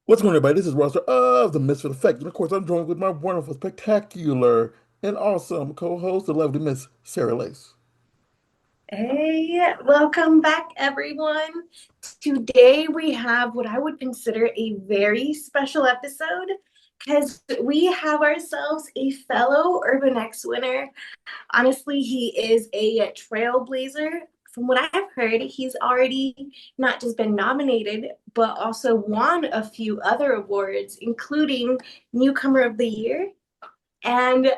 What's going on, everybody? This is Roster of the Misfit Effect. And of course, I'm joined with my wonderful, spectacular, and awesome co host, the lovely Miss Sarah Lace. Hey, welcome back, everyone. Today we have what I would consider a very special episode because we have ourselves a fellow Urban X winner. Honestly, he is a trailblazer. From what I've heard, he's already not just been nominated, but also won a few other awards, including Newcomer of the Year and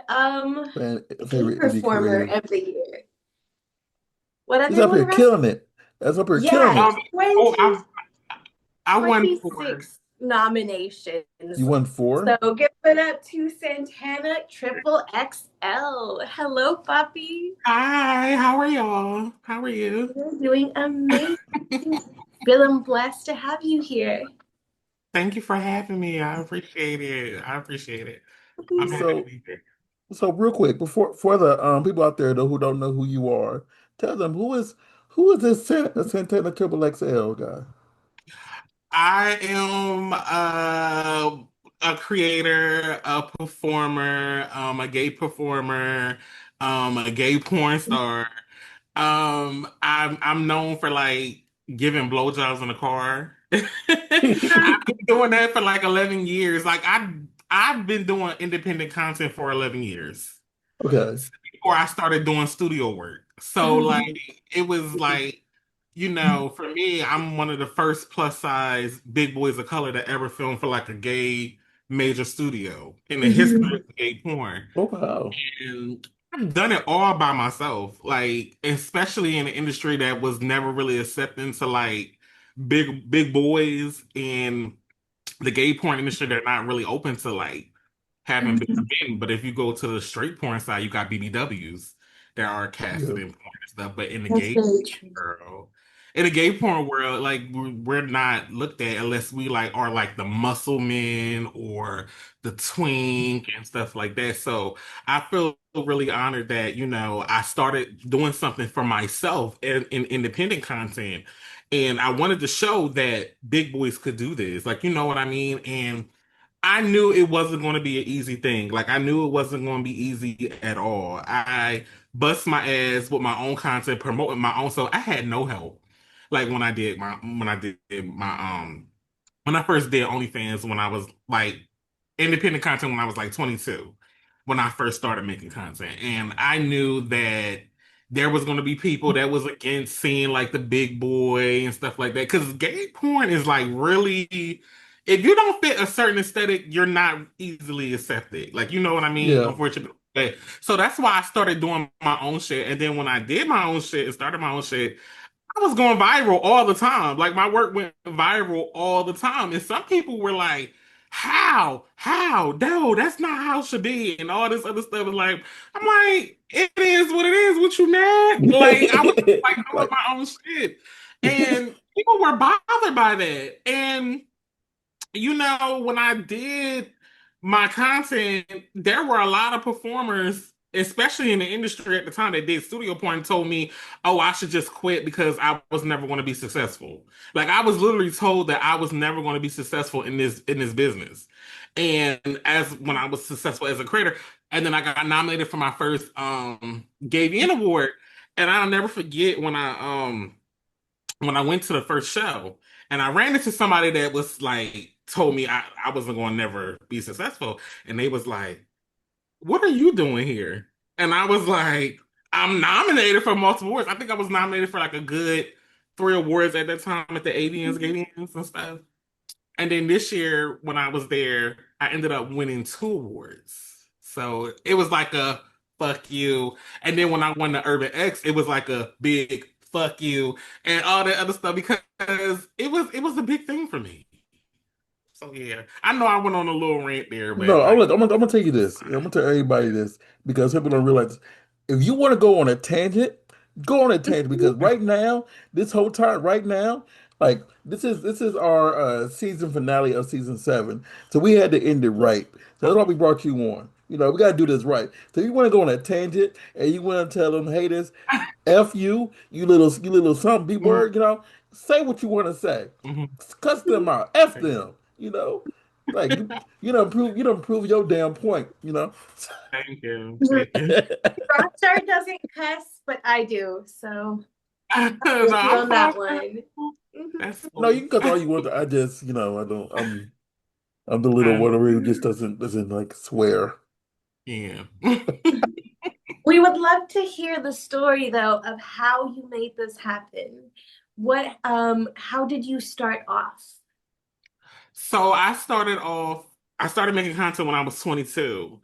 Gay Favorite indie Performer creative. of the Year. What He's other up here one, Russ? killing it. That's up here killing Yeah, it. Um, oh, 20, I won four. 26 nominations. You won four? So give it up to Santana Triple XL. Hello, Poppy. Hi, how are y'all? How are you? You're doing amazing. Feeling blessed to have you here. Thank you for having me. I appreciate it. I appreciate it. I'm happy to So, be here. so real quick, before for the people out there though who don't know who you are, tell them who is this Santana Triple XL guy? I am a creator, a performer, a gay performer, a gay porn star. I'm known for like giving blowjobs in the car. I've been doing that for like 11 years. I've been doing independent content for 11 years Okay. before I started doing studio work. So like it was like, for me, I'm one of the first plus size big boys of color to ever film for like a gay major studio in the history of gay porn. Oh wow. And I've done it all by myself, like especially in an industry that was never really accepting to like big boys in the gay porn industry. They're not really open to like having big men. But if you go to the straight porn side, you got BBWs that are Yeah. casted in porn and stuff. But in the That's gay very true. world, in the gay porn world, like we're not looked at unless we like are like the muscle men or the twink and stuff like that. So I feel really honored that, I started doing something for myself in independent content. And I wanted to show that big boys could do this. Like, you know what I mean? And I knew it wasn't going to be an easy thing. Like I knew it wasn't going to be easy at all. I bust my ass with my own content, promoting my own. So I had no help. Like when I first did OnlyFans when I was like independent content when I was like 22, when I first started making content. And I knew that there was going to be people that was against seeing like the big boy and stuff like that. Because gay porn is like really, if you don't fit a certain aesthetic, you're not easily accepted. Like, you know what I mean? Yeah. Unfortunately. So that's why I started doing my own shit. And then when I did my own shit and started my own shit, I was going viral all the time. Like my work went viral all the time. And some people were like, how? How? No, that's not how it should be. And all this other stuff is like, I'm like, it is what it is. What you mad? Like I was like doing Like my own shit. And people were bothered by that. And when I did my content, there were a lot of performers, especially in the industry at the time, that did studio porn told me, oh, I should just quit because I was never going to be successful. Like I was literally told that I was never going to be successful in this business. And as when I was successful as a creator, and then I got nominated for my first Gay Ian Award. And I'll never forget when I went to the first show and I ran into somebody that was like told me I wasn't going to never be successful. And they was like, what are you doing here? And I was like, I'm nominated for multiple awards. I think I was nominated for like a good 3 awards at that time at the Avians, Gadians and stuff. And then this year when I was there, I ended up winning 2 awards. So it was like a fuck you. And then when I won the Urban X, it was like a big fuck you and all that other stuff because it was a big thing for me. So yeah, I know I went on a little rant there, no, but like, I'm gonna tell you this. I'm gonna tell everybody this because people don't realize if you want to go on a tangent, go on a tangent because right now, this whole time, right now, like this is our season finale of season 7. So we had to end it right. So that's why we brought you on. We gotta do this right. So if you want to go on a tangent and you want to tell them haters, F you, you little some B mhm, word, say what you want to say. mhm. Cuss them out. F them. You know, like you don't prove your damn point. You know. Thank you. Thank you. Rockstar doesn't cuss, but I do. So No, with you I'm on fine. that one. Mhm. That's No, you cool. can cuss all you want. I just, I don't. I'm the little Um, one who just doesn't like swear. yeah. We would love to hear the story though of how you made this happen. How did you start off? So I started making content when I was 22.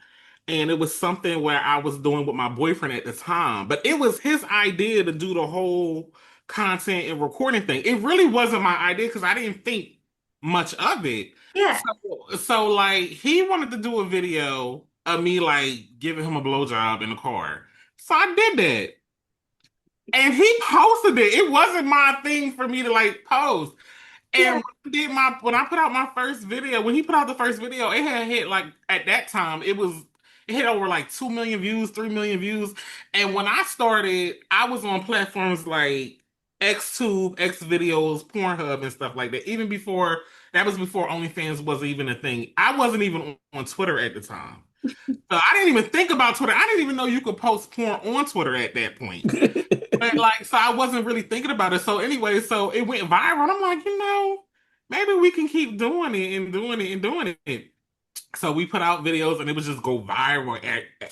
And it was something where I was doing with my boyfriend at the time. But it was his idea to do the whole content and recording thing. It really wasn't my idea because I didn't think much of it. Yeah. So like he wanted to do a video of me like giving him a blowjob in the car. So I did that. And he posted it. It wasn't my thing for me to like post. And Yeah. when I put out my first video, when he put out the first video, it had hit like at that time, it hit over like 2 million views, 3 million views. And when I started, I was on platforms like XTube, X videos, Pornhub, and stuff like that. Even before that was before OnlyFans was even a thing. I wasn't even on Twitter at the time. So I didn't even think about Twitter. I didn't even know you could post porn on Twitter at that point. But like, so I wasn't really thinking about it. So anyway, so it went viral. And I'm like, maybe we can keep doing it and doing it and doing it. So we put out videos and it would just go viral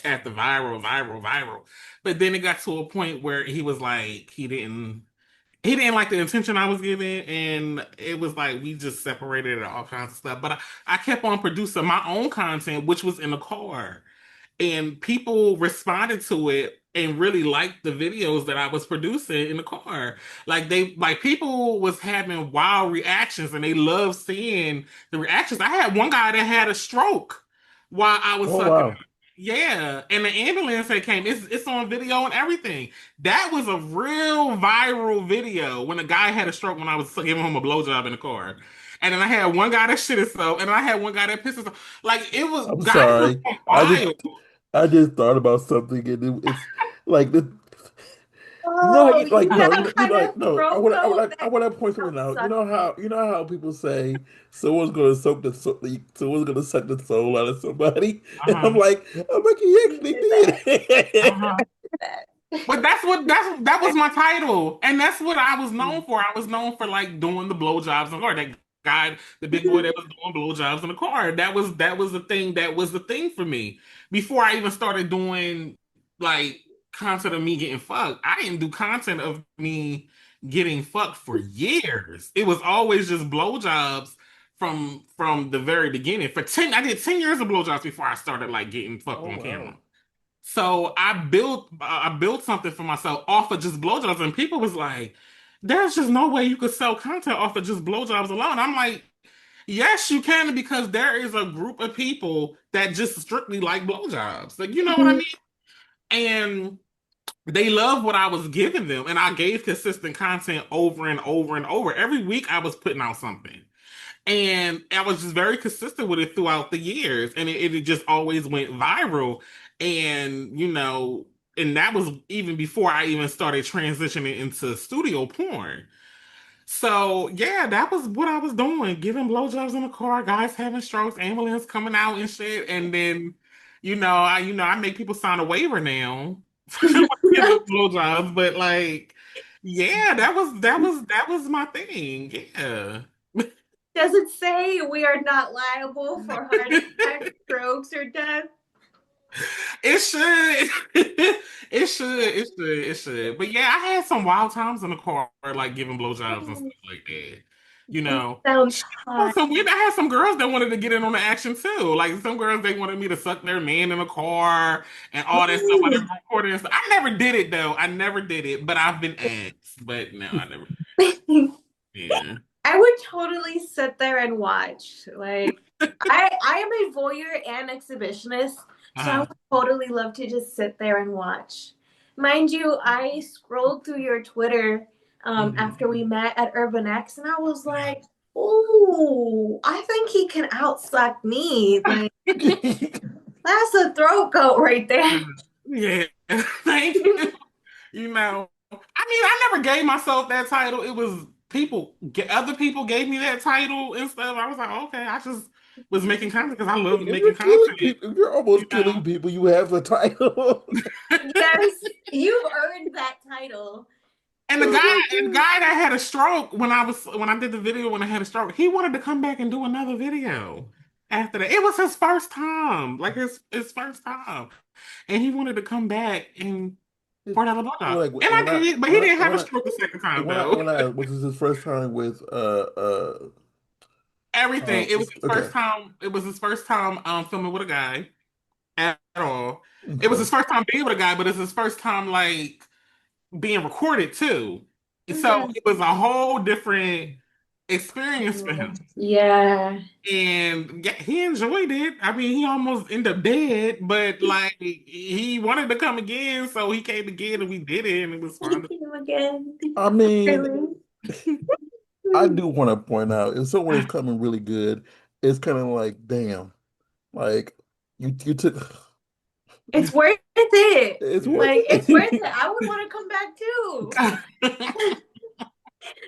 after viral, viral, viral. But then it got to a point where he was like, he didn't like the attention I was giving, and it was like we just separated and all kinds of stuff. But I kept on producing my own content, which was in the car, and people responded to it and really liked the videos that I was producing in the car. Like people was having wild reactions and they loved seeing the reactions. I had one guy that had a stroke while I was Oh sucking. wow. Yeah, and the ambulance that came, it's on video and everything. That was a real viral video when a guy had a stroke when I was giving him a blowjob in the car. And then I had one guy that shit himself, and I had one guy that pissed himself. Like it was I'm guys were sorry. going I just wild. I just thought about something, and it's like this. You know how Oh, you like you no, that kind of like no. throat goat I that want to point something out out. sucking. You know how people say someone's gonna someone's gonna suck the soul out of somebody, and Uh-huh. I'm like, he You actually did that. did. Uh-huh. That. But that was my title, and that's what I was known for. I was known for like doing the blowjobs in the car. That guy, the big boy that was doing blowjobs in the car. That was the thing. That was the thing for me. Before I even started doing like content of me getting fucked, I didn't do content of me getting fucked for years. It was always just blowjobs from the very beginning. I did 10 years of blowjobs before I started like getting fucked Oh on wow. camera. So I built something for myself off of just blowjobs, and people was like, "There's just no way you could sell content off of just blowjobs alone." I'm like, "Yes, you can because there is a group of people that just strictly like blowjobs. Like, you know what I mean?" And they love what I was giving them, and I gave consistent content over and over and over. Every week, I was putting out something. And I was just very consistent with it throughout the years. And it just always went viral. And, and that was even before I even started transitioning into studio porn. So yeah, that was what I was doing, giving blowjobs in the car, guys having strokes, ambulance coming out and shit. And then, I make people sign a waiver now to give them blowjobs. But like, yeah, that was my thing. Yeah. Does it say we are not liable for heart attacks, strokes, or death? It should. It should. It should. It should. But yeah, I had some wild times in the car, like giving blowjobs and stuff like that. You It know, sounds Oh, hot. I had some girls that wanted to get in on the action too. Like some girls, they wanted me to suck their man in the car and all that stuff while they're recording. And stuff. I never did it though. I never did it, but I've been asked. But no, I never. Yeah. I would totally sit there and watch. Like I am a voyeur and exhibitionist, so I Uh-huh. would totally love to just sit there and watch. Mind you, I scrolled through your Twitter Mhm. after we met at Urban X, and I was like, "Ooh, I think he can outsuck me." Like that's a throat goat right there. Yeah. Thank you. I mean, I never gave myself that title. other people gave me that title and stuff. I was like, okay, I just was making content because I love If you're making killing content, people, if you're you almost killing know. people, you have the title. Yes, you've earned that title. And Oh my the God. guy that had a stroke when I did the video when I had a stroke, he wanted to come back and do another video after that. It was his first time, like his first time, and he wanted to come back and It's for another blowjob. like And I did, but he didn't have a when I stroke the second time though. when I was this his first time with Everything. It was his okay, first time. It was his first time filming with a guy at all. It was okay. his first time being with a guy, but it's his first time like being recorded too. So Mhm. it was a whole different experience for him. Yeah. And yeah, he enjoyed it. I mean, he almost ended up dead, but like he wanted to come again, so he came again and we did it and it was fun. Thank you again. I mean, Really? I do want to point out if someone is coming really good, it's kind of like, damn, like you took It's worth it. it's worth Like, it's worth it. it. I would want to come back too.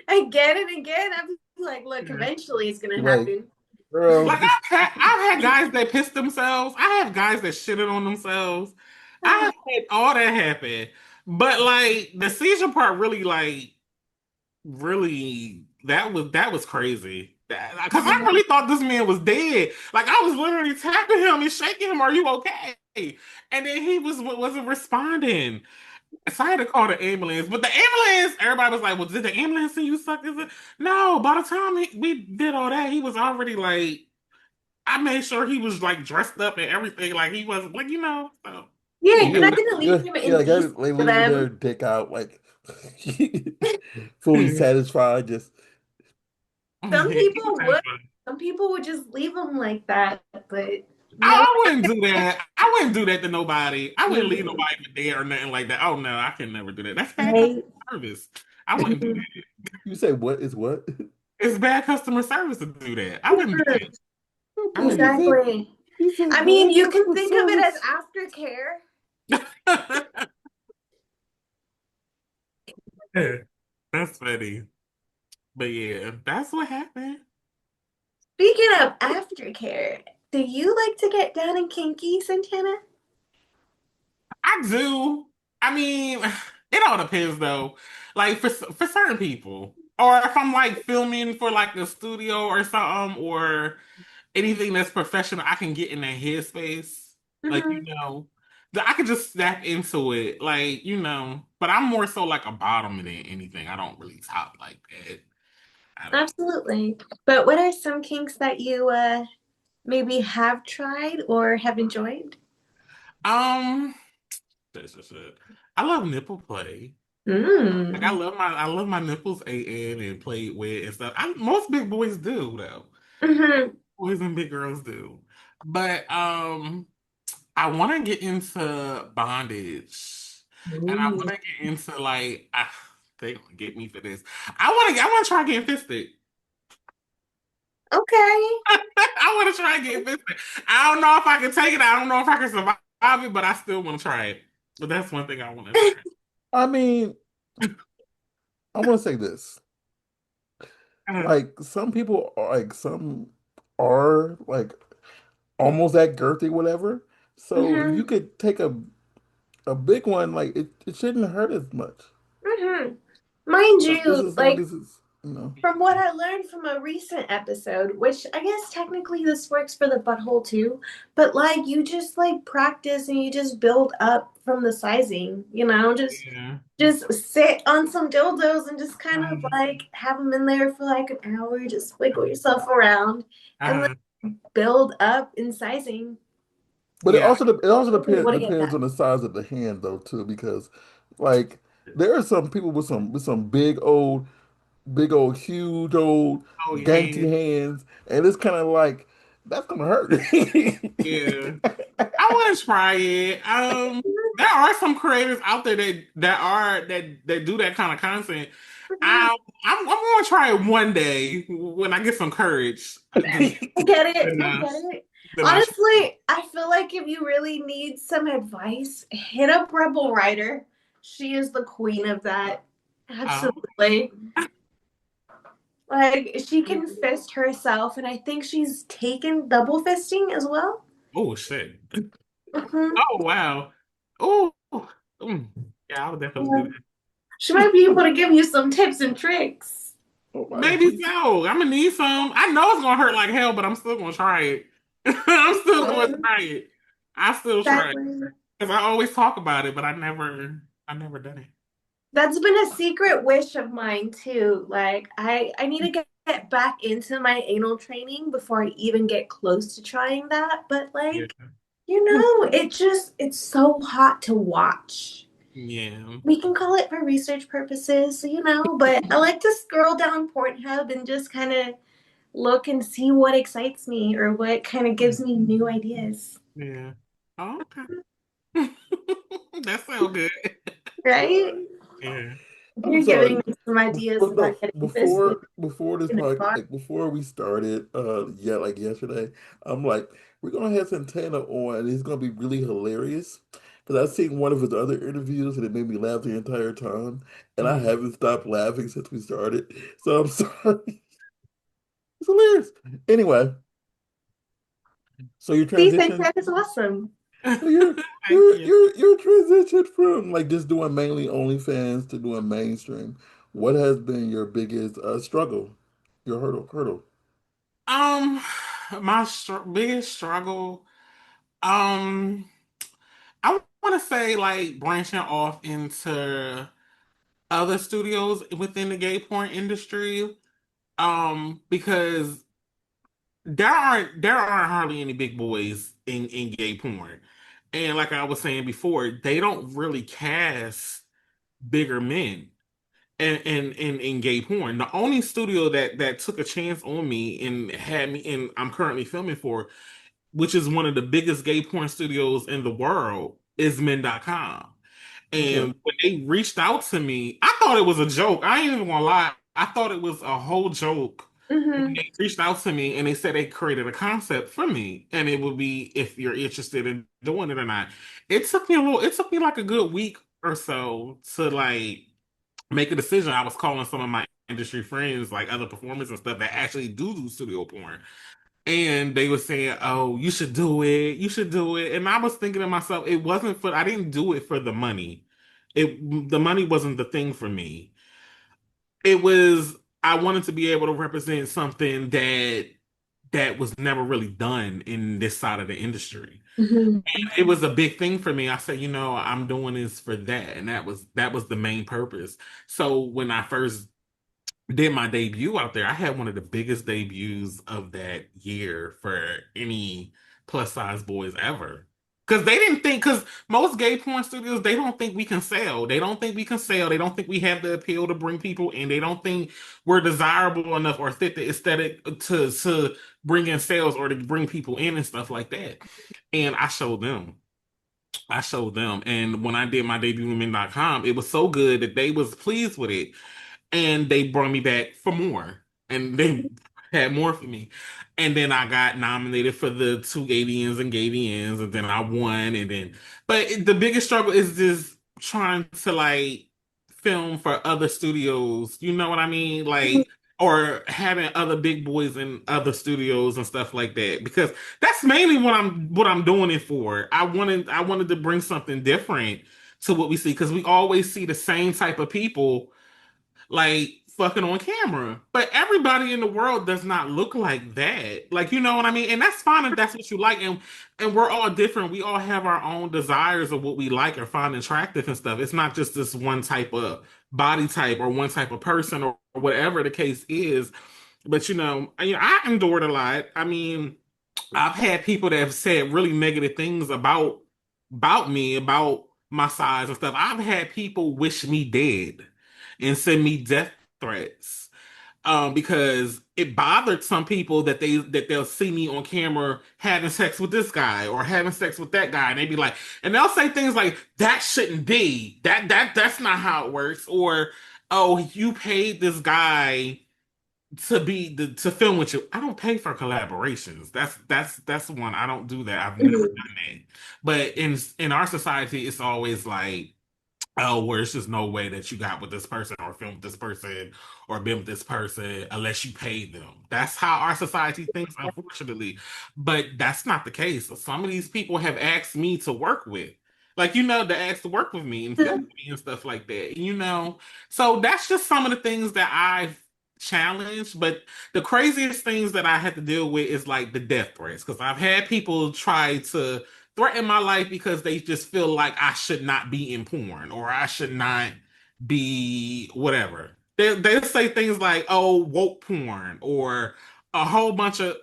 Again and again. I'm like, look, eventually it's gonna Like, happen. girl, Like just I've had guys that pissed themselves. I have guys that shitted on themselves. I have had all that happen. But like the seizure part really really that was crazy. Because I really thought this man was dead. Like I was literally tapping him and shaking him, "Are you okay?" And then he wasn't responding. So I had to call the ambulance. But the ambulance, everybody was like, "Well, did the ambulance see you suck?" Is it? No. By the time we did all that, he was already like. I made sure he was like dressed up and everything. Like he wasn't like So. Yeah, you you're not gonna leave yeah, him yeah, in like I peace like for leaving their them. dick out, like fully satisfied. Just Some people would. Some people would just leave them like that, but no. I wouldn't do that. I wouldn't do that to nobody. I wouldn't leave Mhm. nobody for dead or nothing like that. Oh no, I can never do that. That's bad customer Right? service. I wouldn't do Mhm. that. you say what is what? It's bad customer service to do that. I wouldn't do that. I Boy, wouldn't Exactly. he said I mean, bad you can customer think of it as service. aftercare. do that. That's funny. But yeah, that's what happened. Speaking of aftercare, do you like to get down and kinky, Santana? I do. I mean, it all depends though. Like for certain people, or if I'm like filming for like a studio or something, or anything that's professional, I can get in that headspace. Like Hmm. that I could just snap into it. Like but I'm more so like a bottom than anything. I don't really top like that. I don't. Absolutely. But what are some kinks that you maybe have tried or have enjoyed? Um, shit. I love nipple play. Like Mm. I love my nipples ate in and played with and stuff. Most big boys do though. Hmm. Boys and big girls do. But I want to get into bondage, and I want Ooh. to get into they don't get me for this. I want to try getting fisted. Okay. I want to try getting fisted. I don't know if I can take it. I don't know if I can survive it, but I still want to try it. But that's one thing I want to try. I mean, I want to say this. Like some people are like some are like almost that girthy, whatever. So if you Hmm. could take a big one, like it shouldn't hurt as much. Hmm. Mind This you, is long like as it's. from what I learned from a recent episode, which I guess technically this works for the butthole too, but like you just like practice and you just build up from the sizing, Yeah. just sit on some dildos and just kind of Uh, like have them in there for like an hour, just wiggle yourself around and uh, then build up in sizing. But yeah. it also Really want to get depends that. on the size of the hand though too, because like there are some people with some big old huge old Oh, your dainty hand. hands, and it's kind of like that's gonna hurt. Yeah. I want to try it. There are some creators out there that do that kind of content. Mhm. I'm going to try it one day when I get some courage. You'll get it. Then, You'll uh, get it. then I should. Honestly, I feel like if you really need some advice, hit up Rebel Rider. She is the queen of that. Uh, Absolutely. Like she can fist herself, and I think she's taken double fisting as well. Oh shit. Hmm. Oh wow. Oh, mm. Yeah, I would definitely do that. She might be able to give you some tips and tricks. Oh my Maybe Jesus. so. I'm gonna need some. I know it's gonna hurt like hell, but I'm still gonna try it. I'm still gonna try it. I still try it Exactly. because I always talk about it, but I never done it. That's been a secret wish of mine too. Like I need to get back into my anal training before I even get close to trying that. But Yeah, like, it's so hot to watch. yeah, We can call it for research purposes, but I like to scroll down Pornhub and just kind of look and see what excites me or what kind of gives me new ideas. yeah. Oh, okay, that sounds good. Right? Yeah. I'm You're sorry. giving me some ideas Before, no, about getting fisted before this in a podcast, bar. like before we started, yeah, like yesterday, I'm like, we're gonna have Santana on, and he's gonna be really hilarious. Because I've seen one of his other interviews, and it made me laugh the entire time, and I Mhm. haven't stopped laughing since we started. So I'm sorry. It's hilarious. Anyway, so your See, transition, that is awesome. so you're Thank you're you. you're you're transitioned from like just doing mainly OnlyFans to doing mainstream. What has been your biggest struggle, your hurdle? Um, my biggest struggle. Um, I want to say like branching off into other studios within the gay porn industry. Because there aren't hardly any big boys in gay porn, and like I was saying before, they don't really cast bigger men. In gay porn, the only studio that took a chance on me and had me, and I'm currently filming for, which is one of the biggest gay porn studios in the world, is men.com. Okay. And when they reached out to me, I thought it was a joke. I ain't even gonna lie. I thought it was a whole joke when Hmm. they reached out to me and they said they created a concept for me and it would be if you're interested in doing it or not. It took me like a good week or so to like make a decision. I was calling some of my industry friends, like other performers and stuff that actually do studio porn. And they were saying, "Oh, you should do it. You should do it." And I was thinking to myself, it wasn't for I didn't do it for the money. The money wasn't the thing for me. It was I wanted to be able to represent something that was never really done in this side of the industry. Hmm. It was a big thing for me. I said, I'm doing this for that, and that was the main purpose. So when I first did my debut out there, I had one of the biggest debuts of that year for any plus size boys ever. Because they didn't think, because most gay porn studios, they don't think we can sell. They don't think we can sell. They don't think we have the appeal to bring people in. They don't think we're desirable enough or fit the aesthetic to bring in sales or to bring people in and stuff like that. And I showed them. I showed them. And when I did my debut with men.com, it was so good that they was pleased with it and they brought me back for more and they had more for me, and then I got nominated for the two Gadians and Gadians, and then I won, and then the biggest struggle is just trying to like film for other studios, you know what I mean, like, or having other big boys in other studios and stuff like that, because that's mainly what I'm doing it for. I wanted to bring something different to what we see, because we always see the same type of people like fucking on camera. But everybody in the world does not look like that. Like, you know what I mean? And that's fine if that's what you like. And we're all different. We all have our own desires of what we like or find attractive and stuff. It's not just this one type of body type or one type of person or whatever the case is. But I endured a lot. I mean, I've had people that have said really negative things about me, about my size and stuff. I've had people wish me dead and send me death threats. Because it bothered some people that they'll see me on camera having sex with this guy or having sex with that guy, and they be like, and they'll say things like, "That shouldn't be. That's not how it works," or, "Oh, you paid this guy to film with you." I don't pay for collaborations. That's one. I don't do that. I've never done that. But in our society, it's always like oh, where it's just no way that you got with this person or filmed with this person or been with this person unless you paid them. That's how our society thinks, unfortunately. But that's not the case. Some of these people have asked me to work with. Like, they asked to work with me and film with me and stuff like that. So that's just some of the things that I've challenged. But the craziest things that I had to deal with is like the death threats. Because I've had people try to threaten my life because they just feel like I should not be in porn or I should not be whatever. They say things like, "Oh, woke porn," or a whole bunch of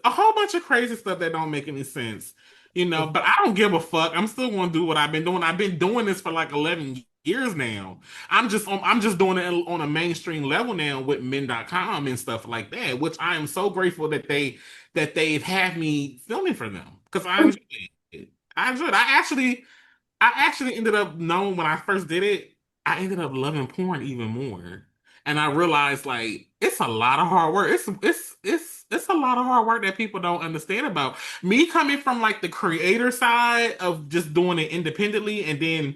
crazy stuff that don't make any sense. But I don't give a fuck. I'm still gonna do what I've been doing. I've been doing this for like 11 years now. I'm just doing it on a mainstream level now with men.com and stuff like that, which I am so grateful that they've had me filming for them because I enjoy it. I enjoyed it. I actually ended up knowing when I first did it, I ended up loving porn even more. And I realized like it's a lot of hard work. It's a lot of hard work that people don't understand about. Me coming from like the creator side of just doing it independently and then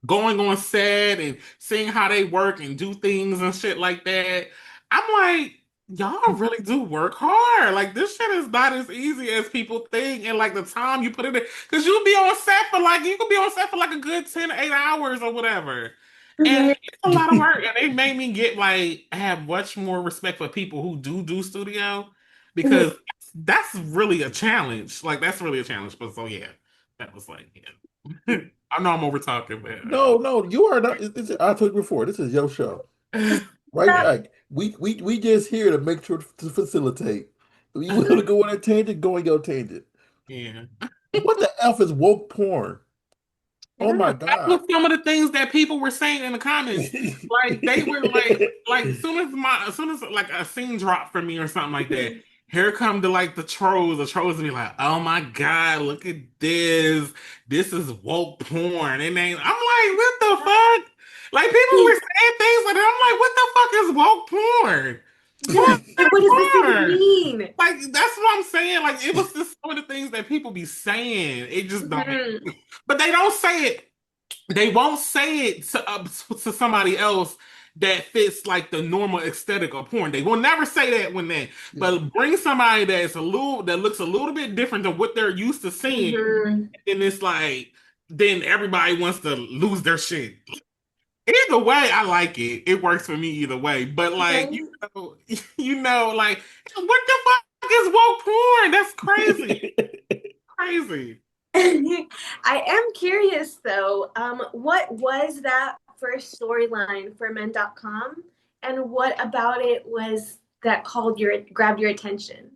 going on set and seeing how they work and do things and shit like that. I'm like, y'all really do work hard. Like this shit is not as easy as people think, and like the time you put in it, because you could be on set for like a good 10, 8 hours or whatever. And Mhm. it's a lot of work. And it made me get like have much more respect for people who do studio because that's really a challenge. Like that's really a challenge. But so yeah, that was like yeah. I know I'm over talking, but No, no, you are not. I told you before. This is your show, right? Like we just here to make sure to facilitate. If you want to go on a tangent, go on your tangent. yeah. What the F is woke porn? I Oh don't my know. That God. was some of the things that people were saying in the comments. Like they were like as soon as like a scene dropped for me or something like that, here come the trolls. The trolls will be like, oh my God, look at this. This is woke porn. And then I'm like, what the fuck? Like people were saying things like that. I'm like, what the fuck is woke porn? Yeah, what does this even Porn. mean? Like that's what I'm saying. Like it was just some of the things that people be saying. It just don't make Mhm. sense. But they don't say it. They won't say it to somebody else that fits like the normal aesthetic of porn. They will never say that but bring somebody that looks a little bit different than what they're used to seeing, Mhm. and it's like then everybody wants to lose their shit. Either way, I like it. It works for me either way. But like Right? know, like what the fuck is woke porn? That's crazy, crazy. I am curious though, what was that first storyline for men.com and what about it was that grabbed your attention?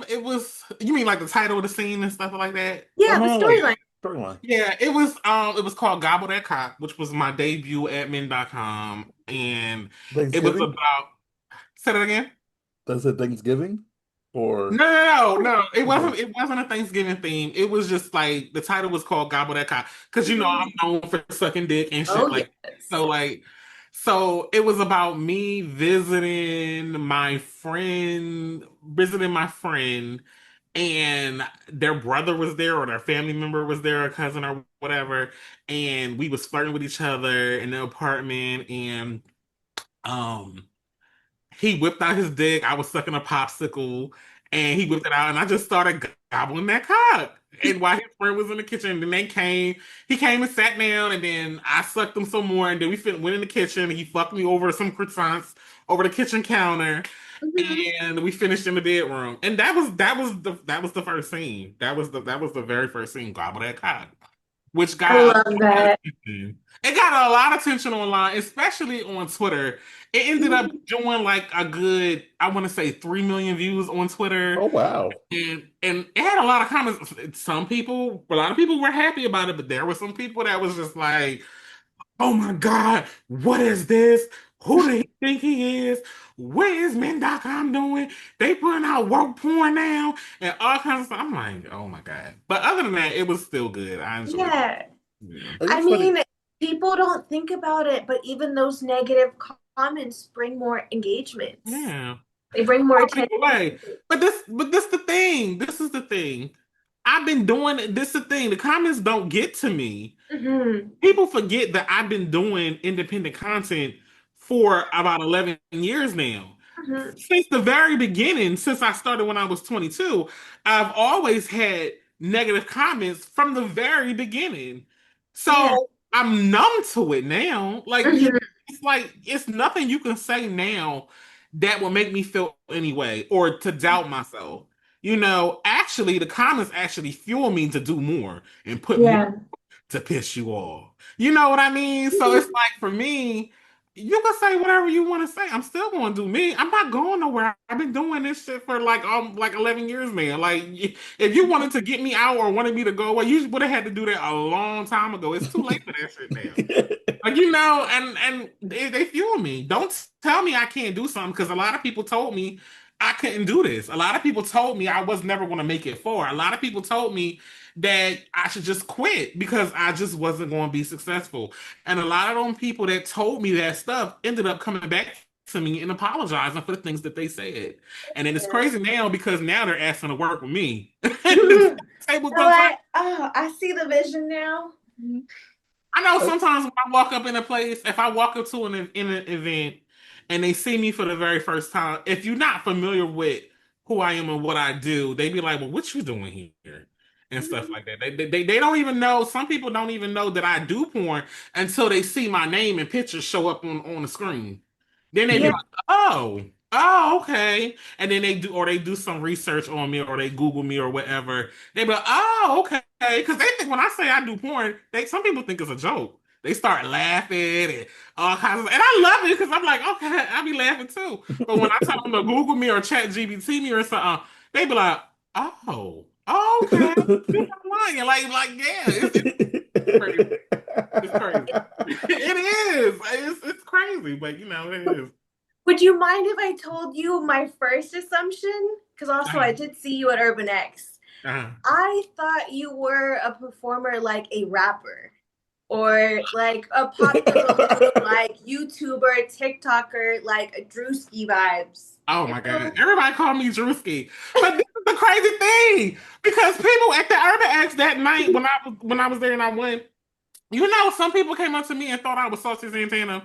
It was you mean like the title of the scene and stuff like that? Oh Yeah, no, the no, no. storyline. Storyline. Yeah, it was called Gobble That Cock, which was my debut at men.com, and it was Thanksgiving? about say that again. Does it Thanksgiving? Or No, no, no, Oh, no. It okay. wasn't. It wasn't a Thanksgiving theme. It was just like the title was called "Gobble That Cock" because I'm mhm. known for sucking dick and Oh, shit like. yes. So like, so it was about me visiting my friend, and their brother was there or their family member was there, a cousin or whatever, and we was flirting with each other in the apartment, and um he whipped out his dick. I was sucking a popsicle, and he whipped it out, and I just started gobbling that cock. And while his friend was in the kitchen, then he came and sat down, and then I sucked him some more, and then went in the kitchen, and he fucked me over some croissants over the kitchen counter, Mhm. and we finished in the bedroom. And that was the first scene. That was the very first scene, gobble that cock, which I got a love lot of that. attention. It got a lot of attention online, especially on Twitter. It ended up Mhm. doing like a good, I want to say 3 million views on Twitter. Oh wow. And it had a lot of comments. A lot of people were happy about it, but there were some people that was just like, oh my God, what is this? Who do he think he is? What is men.com doing? They putting out work porn now and all kinds of stuff. I'm like, oh my God. But other than that, it was still good. I enjoyed it. Yeah. Yeah. Like, I it's funny. mean, people don't think about it, but even those negative comments bring more engagement. Yeah. They bring more Either attention. way. But this the thing. This is the thing. I've been doing this. The thing, the comments don't get to me. Hmm. People forget that I've been doing independent content for about 11 years now. Hmm. Since the very beginning, since I started when I was 22, I've always had negative comments from the very beginning. Yeah. So I'm numb to it now. Hmm. It's like it's nothing you can say now that will make me feel any way or to doubt myself. Actually, the comments actually fuel me to do more and put more Yeah. to piss you off. You know what I mean? So it's like for me, you can say whatever you want to say. I'm still going to do me. I'm not going nowhere. I've been doing this shit for like 11 years now. Like if you wanted to get me out or wanted me to go away, you would have had to do that a long time ago. It's too late for that shit now. And they fuel me. Don't tell me I can't do something because a lot of people told me I couldn't do this. A lot of people told me I was never going to make it far. A lot of people told me that I should just quit because I just wasn't going to be successful. And a lot of them people that told me that stuff ended up coming back to me and apologizing for the things that they said. And then it's Yeah. crazy now because now they're asking to work with me. The So tables don't turn. I see the vision now. I know sometimes when I walk up in a place, if I walk up to an event and they see me for the very first time, if you're not familiar with who I am and what I do, they be like, "Well, what you doing here?" and stuff like that. They don't even know. Some people don't even know that I do porn until they see my name and pictures show up on the screen. Then they be Yeah. like, "Oh, okay," and then they do some research on me or they Google me or whatever. They be like, "Oh, okay." Because they think when I say I do porn, some people think it's a joke. They start laughing and all kinds of, and I love it because I'm like, okay, I be laughing too. But when I tell them to Google me or Chat GBT me or something, they be like, oh, okay, you're not lying. Yeah, it's crazy. It's crazy. It is. It's crazy, but it is. Would you mind if I told you my first assumption? Because also I did see you at Urban X. Uh-huh. I thought you were a performer like a rapper or like a popular like YouTuber, TikToker, like a Drewski vibes. Oh You my God. know? Everybody called me Drewski. But this is the crazy thing. Because people at the Urban X that night when I was there and I went, some people came up to me and thought I was Saucy Santana.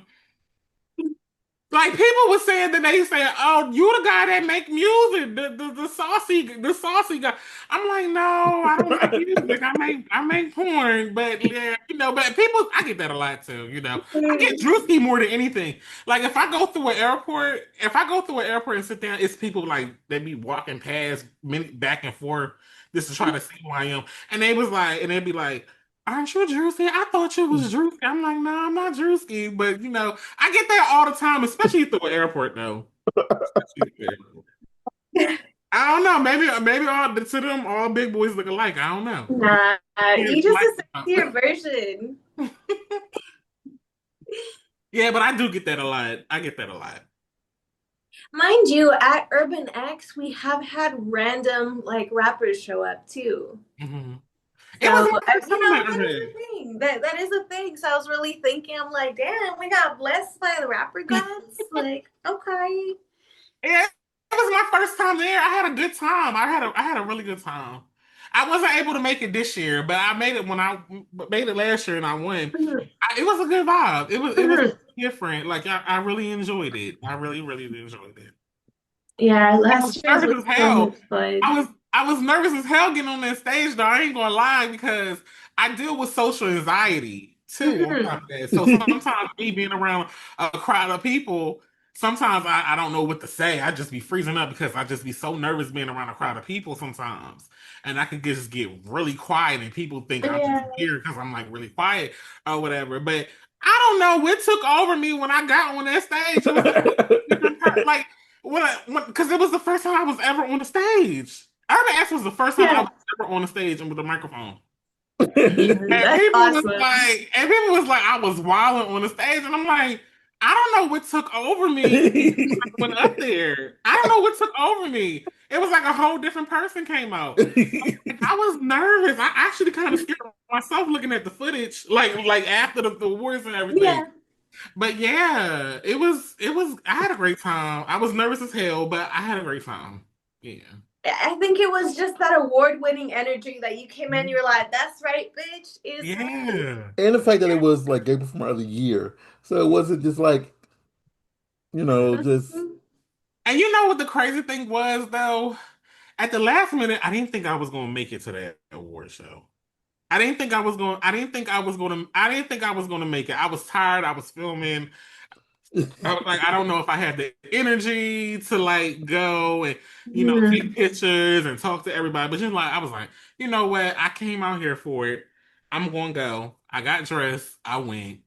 Like people were saying that they said, "Oh, you the guy that make music, the saucy guy." I'm like, no, I don't make music. I make porn, but yeah, but people, I get that a lot too. I get Drewski more than anything. Like if I go through an airport and sit down, it's people like they be walking past back and forth just to try to see who I am, and they'd be like. Aren't you Drewski? I thought you was Drewski. I'm like, no, I'm not Drewski. But I get that all the time, especially through an airport though. Especially through an airport. I don't know. Maybe all to them all big boys look alike. I don't know. Nah, Yeah, you just like, a sexier version. yeah, but I do get that a lot. I get that a lot. Mind you, at Urban X, we have had random like rappers show up too. Hmm. It was So my first time at that is Urban. a thing. That is a thing. So I was really thinking, I'm like, damn, we got blessed by the rapper gods. Like, okay. Yeah, it was my first time there. I had a good time. I had a really good time. I wasn't able to make it this year, but I made it when I made it last year and I won. Mhm. It was a good vibe. It was Mhm. different. Like I really enjoyed it. I really really enjoyed it. Yeah, I was last year's was nervous as so hell. much fun. I was nervous as hell getting on that stage though. I ain't gonna lie because I deal with social anxiety too on Mhm. top of that. So sometimes me being around a crowd of people, sometimes I don't know what to say. I just be freezing up because I just be so nervous being around a crowd of people sometimes. And I could just get really quiet and people think I'm just Yeah. weird because I'm like really quiet or whatever. But I don't know what took over me when I got on that stage. It was a different like because it was the first time I was ever on the stage. Urban X was the first time I Yeah. was ever on the stage and with a microphone. And That's people was awesome. like, I was wilding on the stage, and I'm like, I don't know what took over me when I went up there. I don't know what took over me. It was like a whole different person came out. Like, I was nervous. I actually kind of scared myself looking at the footage, like after the awards and everything. Yeah. But yeah, it was. I had a great time. I was nervous as hell, but I had a great time. Yeah. I think it was just that award-winning energy that you came in, you were like, "That's right, bitch, it's me." Yeah. And the fact that it was like Gay Performer of the Year. So it wasn't just like, just Mhm. And you know what the crazy thing was though? At the last minute, I didn't think I was gonna make it to that award show. I didn't think I was gonna make it. I was tired, I was filming. I was like, I don't know if I had the energy to like go and take Mhm. pictures and talk to everybody. But just like I was like, you know what? I came out here for it. I'm gonna go. I got dressed. I went.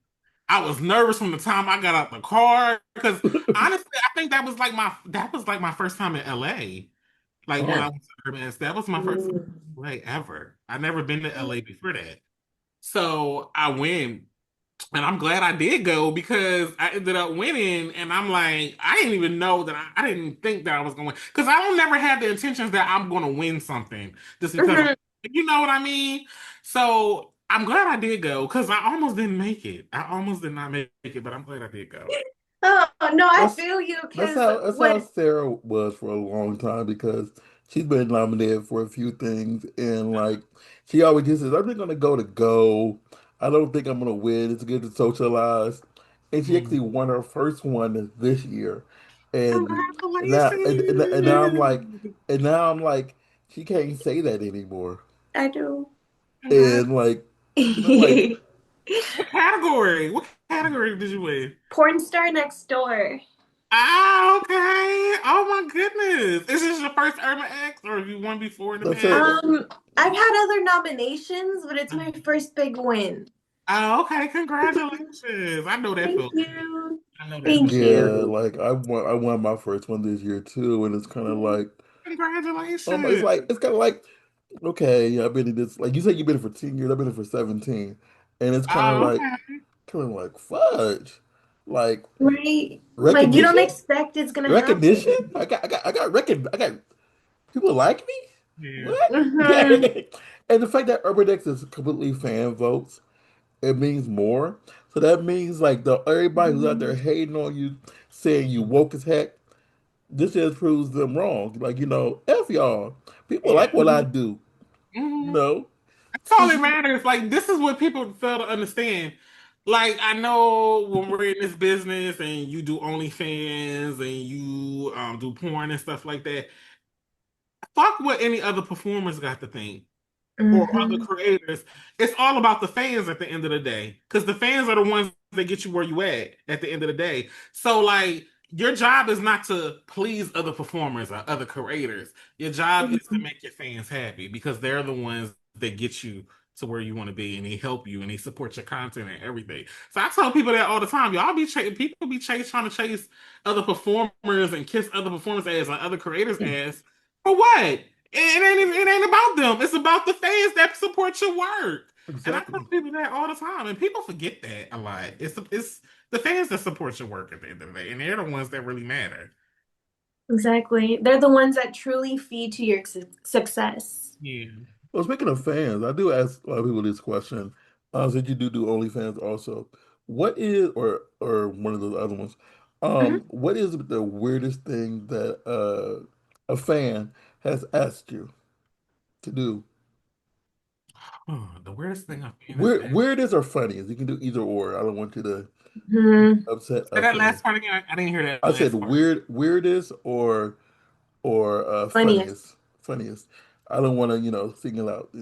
I was nervous from the time I got out the car because honestly, I think that was like my first time in LA. Like when I oh, went to Urban X, that was my first time in LA ever. I'd never been to LA before that. So I went. And I'm glad I did go because I ended up winning. And I'm like, I didn't even know that I didn't think that I was going to win. Because I don't never have the intentions that I'm going to win something just because Mhm. you know what I mean? So I'm glad I did go because I almost didn't make it. I almost did not make it, but I'm glad I did go. Oh no, I that's feel you that's because how when Sarah was for a long time because she's been nominated for a few things and like she always just says, I'm just gonna go to go. I don't think I'm gonna win. It's good to socialize. And she actually Mm. won her first one this year. And now I'm like Congratulations. she can't say that anymore. I do. Congrats. And like like What category? What category did you win? Porn star next door. Ah, okay. Oh my goodness. Is this your first Urban X or have you won before in the that's it. past? I've had other nominations, but it's my first big win. Oh, okay. Congratulations. I know that Thank feels good. you. I know that Thank feels Yeah, you. like I won my first one this year too, and it's kind of like it's congratulations. it's kind of like okay, I've been in this like you said you've been in for 10 years, I've been in for 17, and it's Oh, okay. kind of like fudge, like Right? Like you don't recognition, expect it's gonna recognition. happen. I got people like me. Yeah. What? Hmm. And the fact that Urban X is completely fan votes, it means more. So that means like the everybody who's out there hating on you, saying you woke as heck. This just proves them wrong. Like, F y'all. People Yeah. like what I do. You Mhm. know? That's all that matters. Like, this is what people fail to understand. Like, I know when we're in this business and you do OnlyFans and you do porn and stuff like that, fuck what any other performers got to think or other Hmm. creators. It's all about the fans at the end of the day. Because the fans are the ones that get you where you at the end of the day. So like your job is not to please other performers or other creators. Your job is to make your fans happy because they're the ones that get you to where you want to be and they help you and they support your content and everything. So I tell people that all the time. Y'all be people be trying to chase other performers and kiss other performers ass and other creators ass for what? It ain't about them. It's about the fans that support your work. And I tell Exactly. people that all the time, and people forget that a lot. It's the fans that support your work at the end of the day, and they're the ones that really matter. Exactly. They're the ones that truly feed to your success. Yeah. Well, speaking of fans, I do ask a lot of people this question. Since you do OnlyFans also, what is or one of those other ones? Mhm. What is the weirdest thing that a fan has asked you to do? Oh, the weirdest thing I've seen is that. Weirdest or funniest? You can do either or. I don't want you to Mhm. upset Say a that fan. last part again. I didn't hear that I said last part. weirdest or Funniest. funniest. I don't want to single out.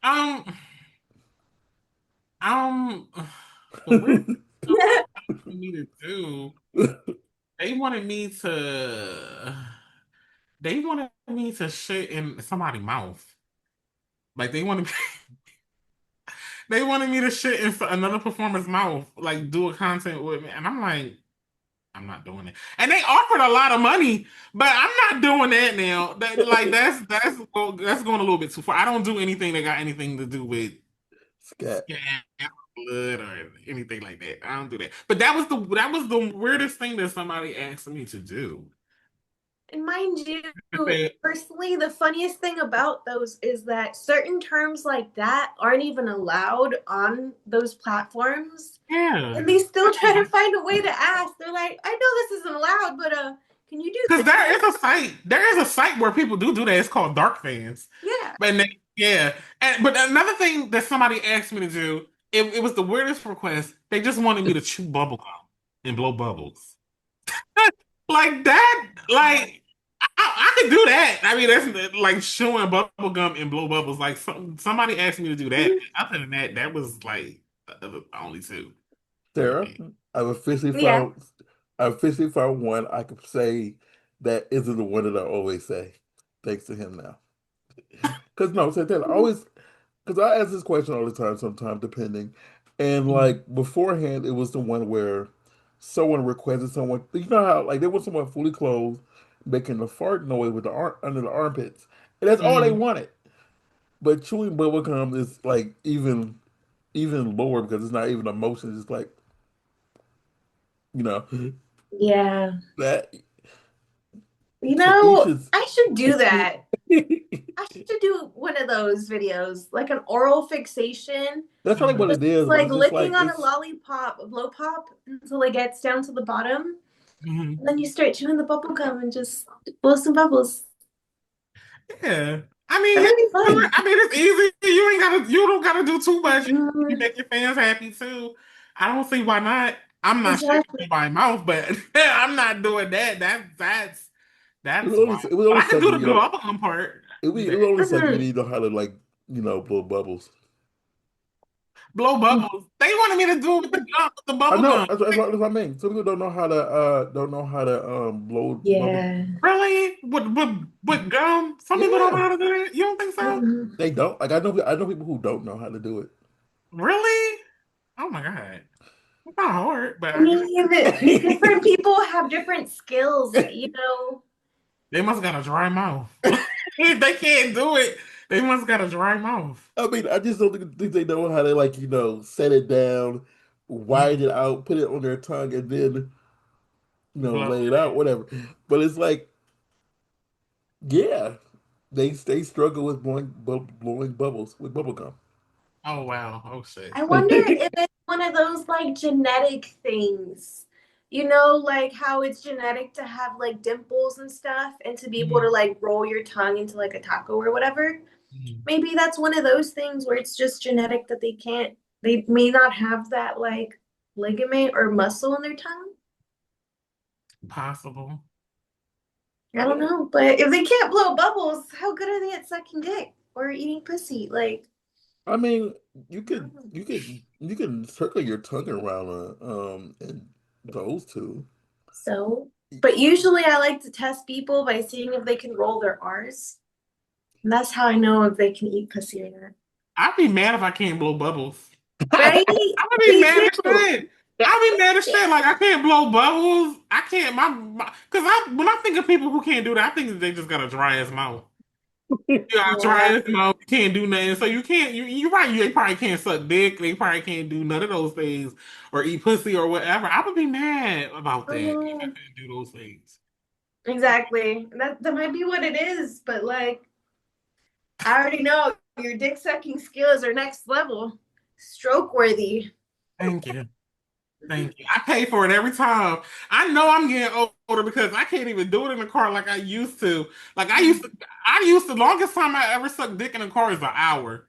Um, um, the weirdest thing somebody wanted me to do. They wanted me to. They wanted me to shit in somebody's mouth. Like they wanted me to shit in another performer's mouth, like do a content with me, and I'm like, I'm not doing it. And they offered a lot of money, but I'm not doing that now. That's going a little bit too far. I don't do anything that got anything to do with Scat. scam, blood, or anything like that. I don't do that. But that was the weirdest thing that somebody asked me to do. And mind you, I said, personally, the funniest thing about those is that certain terms like that aren't even allowed on those platforms. yeah. And they still try to find a way to ask. They're like, I know this isn't allowed, but Can you do Because this? there is a site where people do that. It's called Dark Fans. Yeah. Yeah. But another thing that somebody asked me to do, it was the weirdest request. They just wanted me to chew bubble gum and blow bubbles. Like that, like I could do that. I mean, that's like chewing bubble gum and blow bubbles. Like somebody asked me to do that. Other than that, that was like the only two for Sarah, me. I've officially Yeah. found I officially found one I could say that isn't the one that I always say. Thanks to him now. Because no, Santana, I always because I ask this question all the time, sometimes depending. And Mhm. like beforehand, it was the one where someone requested someone. You know how like they want someone fully clothed, making a fart noise with the under the armpits, and that's all they Mhm. wanted. But chewing bubble gum is like even lower because it's not even a motion. It's just like you know Yeah. that You to each know, his. I should do that. I should do one of those videos, like an oral fixation. That's probably what Mhm. it It's is, but like it's just licking like on a it's lollipop, a blow pop, until it gets down to the bottom. Mhm. And then you start chewing the bubble gum and just blow some bubbles. Yeah. That might be fun. I mean, it's easy. You don't gotta do too much. You Mhm. make your fans happy too. I don't see why not. I'm not shaking Exactly. in my mouth, but I'm not doing that. it would That's only why. it would But only I can suck do if the you know bubblegum part. Do it that. would only suck if you Mhm. need to know how to like blow bubbles. Blow bubbles. They wanted me to do it with the I bubble know gum. that's what I mean. Some people don't know how to blow bubbles. Yeah. Really? With gum? Some people don't know Yeah, how to do that. You don't think so? Mhm. they don't. Like I know people who don't know how to do Really? Oh my God. It's not hard, but I I guess mean, it. different people have different skills, you know. they must got a dry mouth. If they can't do it, they must got a dry mouth. I mean, I just don't think they know how to like set it down, widen Mhm. it out, put it on their tongue, and then Blow lay it out, whatever. But it's like, yeah, they struggle with blowing bubbles with bubble gum. Oh wow. Oh shit. I wonder if it's one of those like genetic things. You know, like how it's genetic to have like dimples and stuff and to be able to Mhm. like roll your tongue into like a taco or whatever. Mhm. Maybe that's one of those things where it's just genetic that they may not have that like ligament or muscle in their tongue. Possible. I don't know. But if they can't blow bubbles, how good are they at sucking dick or eating pussy? Like, I mean, I don't know. you can circle your tongue around and those two. So, but usually I like to test people by seeing if they can roll their R's. And that's how I know if they can eat pussy or not. I'd be mad if I can't blow bubbles. Right? I would be Me mad as too. shit. I be mad as shit. Like I can't blow bubbles. I can't because when I think of people who can't do that, I think that they just got a dry ass mouth. You got a dry Yeah. ass mouth. You can't do nothing. So you can't. You're right. They probably can't suck dick. They probably can't do none of those things or eat pussy or whatever. I would be mad about that if I Oh, couldn't do those things. exactly. That might be what it is, but like I already know your dick sucking skills are next level. Stroke worthy. Thank you. Thank you. I pay for it every time. I know I'm getting older because I can't even do it in the car like I used to. Like I used to, longest time I ever sucked dick in a car is an hour.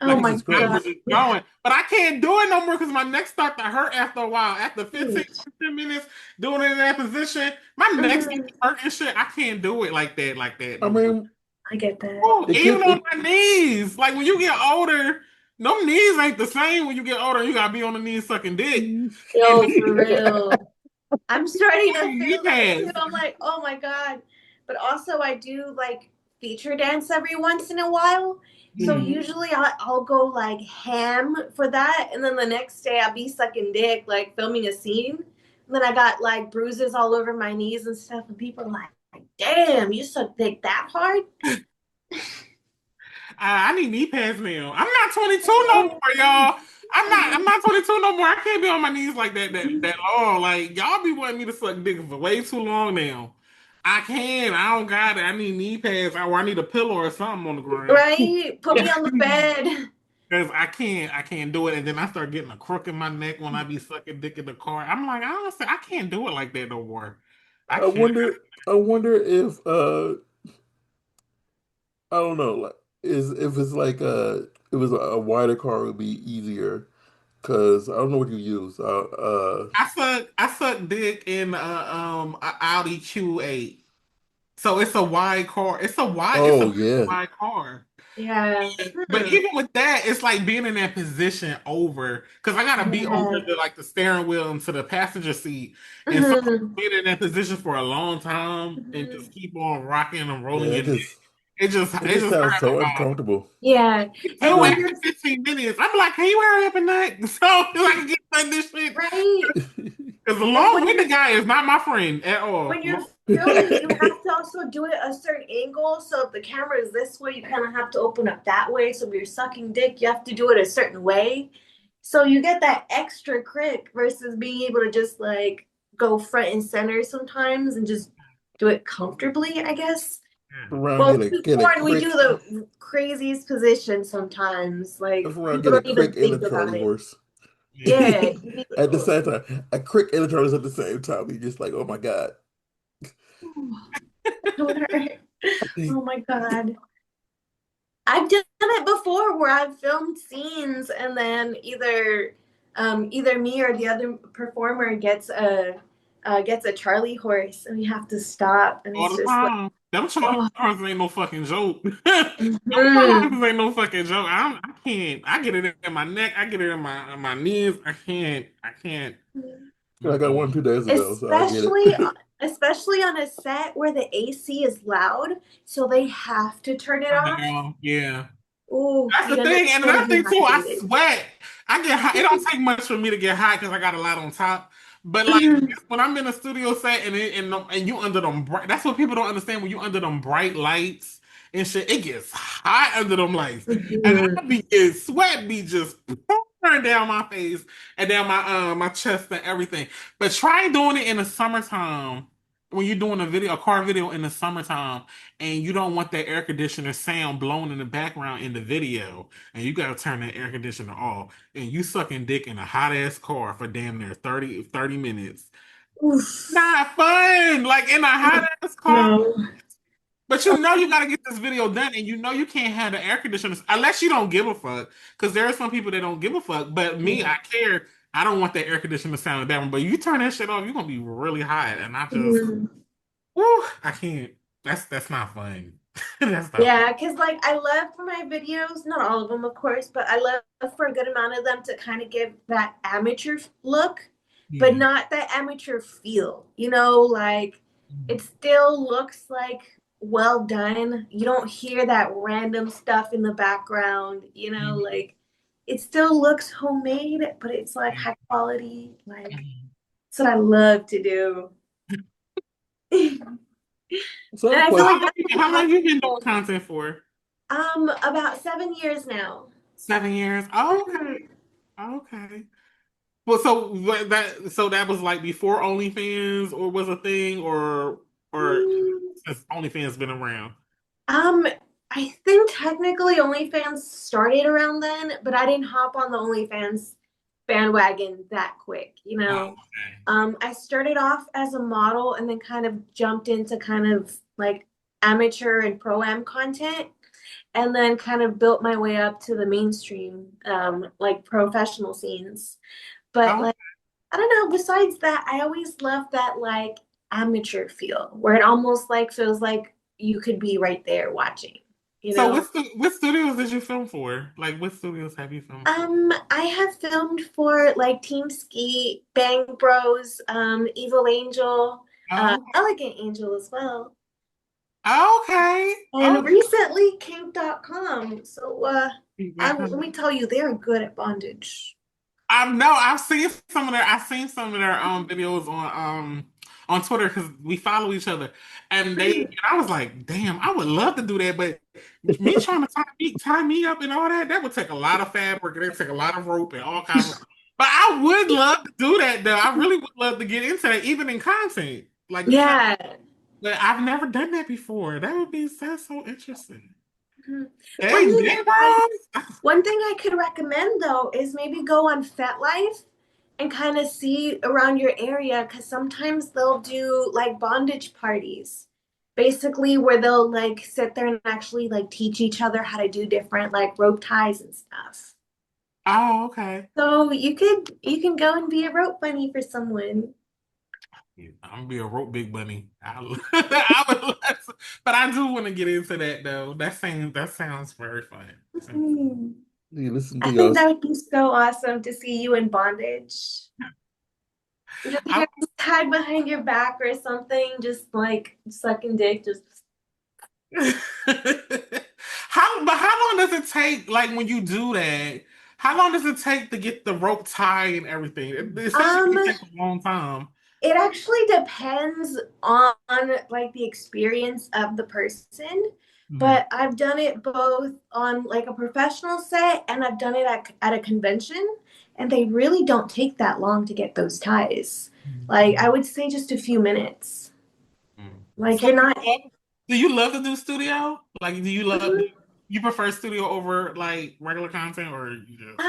Oh Like my Jesus I was God. Christ! just going. But I can't do it no more because my neck started to hurt after a while. After 15, 10 minutes doing it in that position, my neck started Mhm. to hurt and shit. I can't do it like that I no more. mean, I get that. Oh, it even could on it. my knees. Like when you get older, no knees ain't the same when you get older. You gotta be on the knees sucking dick. And Yo, for real. I'm starting I to need knee feel that too. pads. I'm like, oh my God. But also, I do like feature dance every once in a while. So Mhm. usually I'll go like ham for that. And then the next day I'll be sucking dick, like filming a scene. And then I got like bruises all over my knees and stuff. And people are like, damn, you suck dick that hard? I need knee pads now. I'm not 22 no more, y'all. I'm not 22 no more. I can't be on my knees like that long. Like y'all be wanting me to suck dick for way too long now. I can't. I don't got it. I need knee pads or I need a pillow or something on the ground. Right? Put me on the bed. Because I can't do it. And then I start getting a crook in my neck when I be sucking dick in the car. I'm like, honestly, I can't do it like that no more. I I can't. wonder. I wonder if I don't know, like is if it's like it was a wider car it would be easier because I don't know what you use. I suck dick in a Audi Q8. So it's a wide car. It's a Oh yeah, wide car. Yeah. But even with that, it's like being in that position over because I gotta be over Yeah. the steering wheel into the passenger seat, and so Mhm. being in that position for a long time and just Mhm. keep on rocking and rolling yeah. your neck, It it just just sounds hurt so my body. uncomfortable. Yeah. Do And when Because after you're 15 minutes, I'm like, can you hurry up and not so I can get done this shit? right, Because the and when long-winded guy is not my friend at all. when you're filming, you have to also do it a certain angle. So if the camera is this way, you kind of have to open up that way. So if you're sucking dick, you have to do it a certain way. So you get that extra crick versus being able to just like go front and center sometimes and just do it comfortably, I guess. around Well, get a porn, we do crick. the craziest position sometimes. Like If around people get a don't even crick and a think Charlie about it. horse. Yeah. Yeah, you need At the to. same time, a crick and a Charlie horse at the same time. You're just like, oh my God. Oh my God. I've done it before where I've filmed scenes and then either me or the other performer gets a Charlie horse and we have to stop and All it's the just like time. Them Charlie oh horses ain't no fucking joke. Them Charlie mhm. horses ain't no fucking joke. I can't. I get it in my neck. I get it in my knees. I can't. I got Mm-mm. one 2 days ago, so I get especially it. especially on a set where the AC is loud, so they have to turn it off. Now, yeah. Oh, That's the you end up thing. And so another thing too, I dehydrated. sweat. I get hot. It don't take much for me to get hot because I got a lot on top. But like when I'm in a studio set and you under them bright, that's what people don't understand. When you under them bright lights and shit, it gets hot under them lights, and I Mhm. be sweat be just pouring down my face and down my chest and everything. But try doing it in the summertime when you're doing a car video in the summertime, and you don't want that air conditioner sound blowing in the background in the video, and you gotta turn that air conditioner off, and you sucking dick in a hot ass car for damn near 30 minutes. Oof. Not fun, like in a hot ass car. No. But you know you gotta get this video done, and you know you can't have the air conditioners unless you don't give a fuck. Because there are some people that don't give a fuck. But me, I care. I don't want that air conditioner sound in that one. But you turn that shit off, you're gonna be really hot, and I just, Mhm. whew, I can't. That's not fun. That's not fun. Yeah, because like I love for my videos, not all of them, of course, but I love for a good amount of them to kind of give that amateur look, but Yeah. not that amateur feel. Like it still looks like well done. You don't hear that random stuff in the background, like it still looks homemade, but it's like high quality. Like that's what I love to do. And So I have a I feel question. like that's what How a lot long of you been doing people, content for? about 7 years now. 7 years. Oh, okay. Okay. Well, so that was like before OnlyFans or was a thing, or Mm, since OnlyFans been around. Um, I think technically OnlyFans started around then, but I didn't hop on the OnlyFans bandwagon that quick, Oh, okay. I started off as a model and then kind of jumped into kind of like amateur and pro-am content and then kind of built my way up to the mainstream, like professional scenes. But Oh, like I don't know. Besides that, I always love that like amateur feel where it almost like feels like you could be right there watching, you so know? what studios did you film for? Like, what studios have you filmed for? I have filmed for like Team Ski, Bang Bros, Evil Angel, Oh, Elegant Angel as well. okay. And Okay. recently Kink.com. So let Okay. me tell you, they're good at bondage. I've seen some of their videos on Twitter because we follow each other, and I was like, damn, I would love to do that, but me trying to tie me up and all that would take a lot of fabric and it take a lot of rope and all kinds of stuff. But I would love to do that though. I really would love to get into that, even in content. Like you try, Yeah. but I've never done that before. That's so interesting. Mhm. One Hey, thing Game Bros. One thing I could recommend though is maybe go on FetLife and kind of see around your area because sometimes they'll do like bondage parties. Basically, where they'll like sit there and actually like teach each other how to do different like rope ties and stuff. Oh, okay. So you can go and be a rope bunny for someone. Yeah, I'm gonna be a rope big bunny. I would, but I do want to get into that though. That sounds very fun. Mhm. You listen I to think y'all. that would be so awesome to see you in bondage. Just I, like tied behind your back or something, just like sucking dick, just how long does it take? Like when you do that, how long does it take to get the rope tied and everything? It says um it takes a long time. it actually depends on like the experience of the person, Mhm. but I've done it both on like a professional set and I've done it at a convention, and they really don't take that long to get those ties. Like I Mhm. would say just a few minutes. Mhm. Like So you're not. do you love to do studio? Like, do you love? Mhm. You prefer studio over like regular content, or you just? I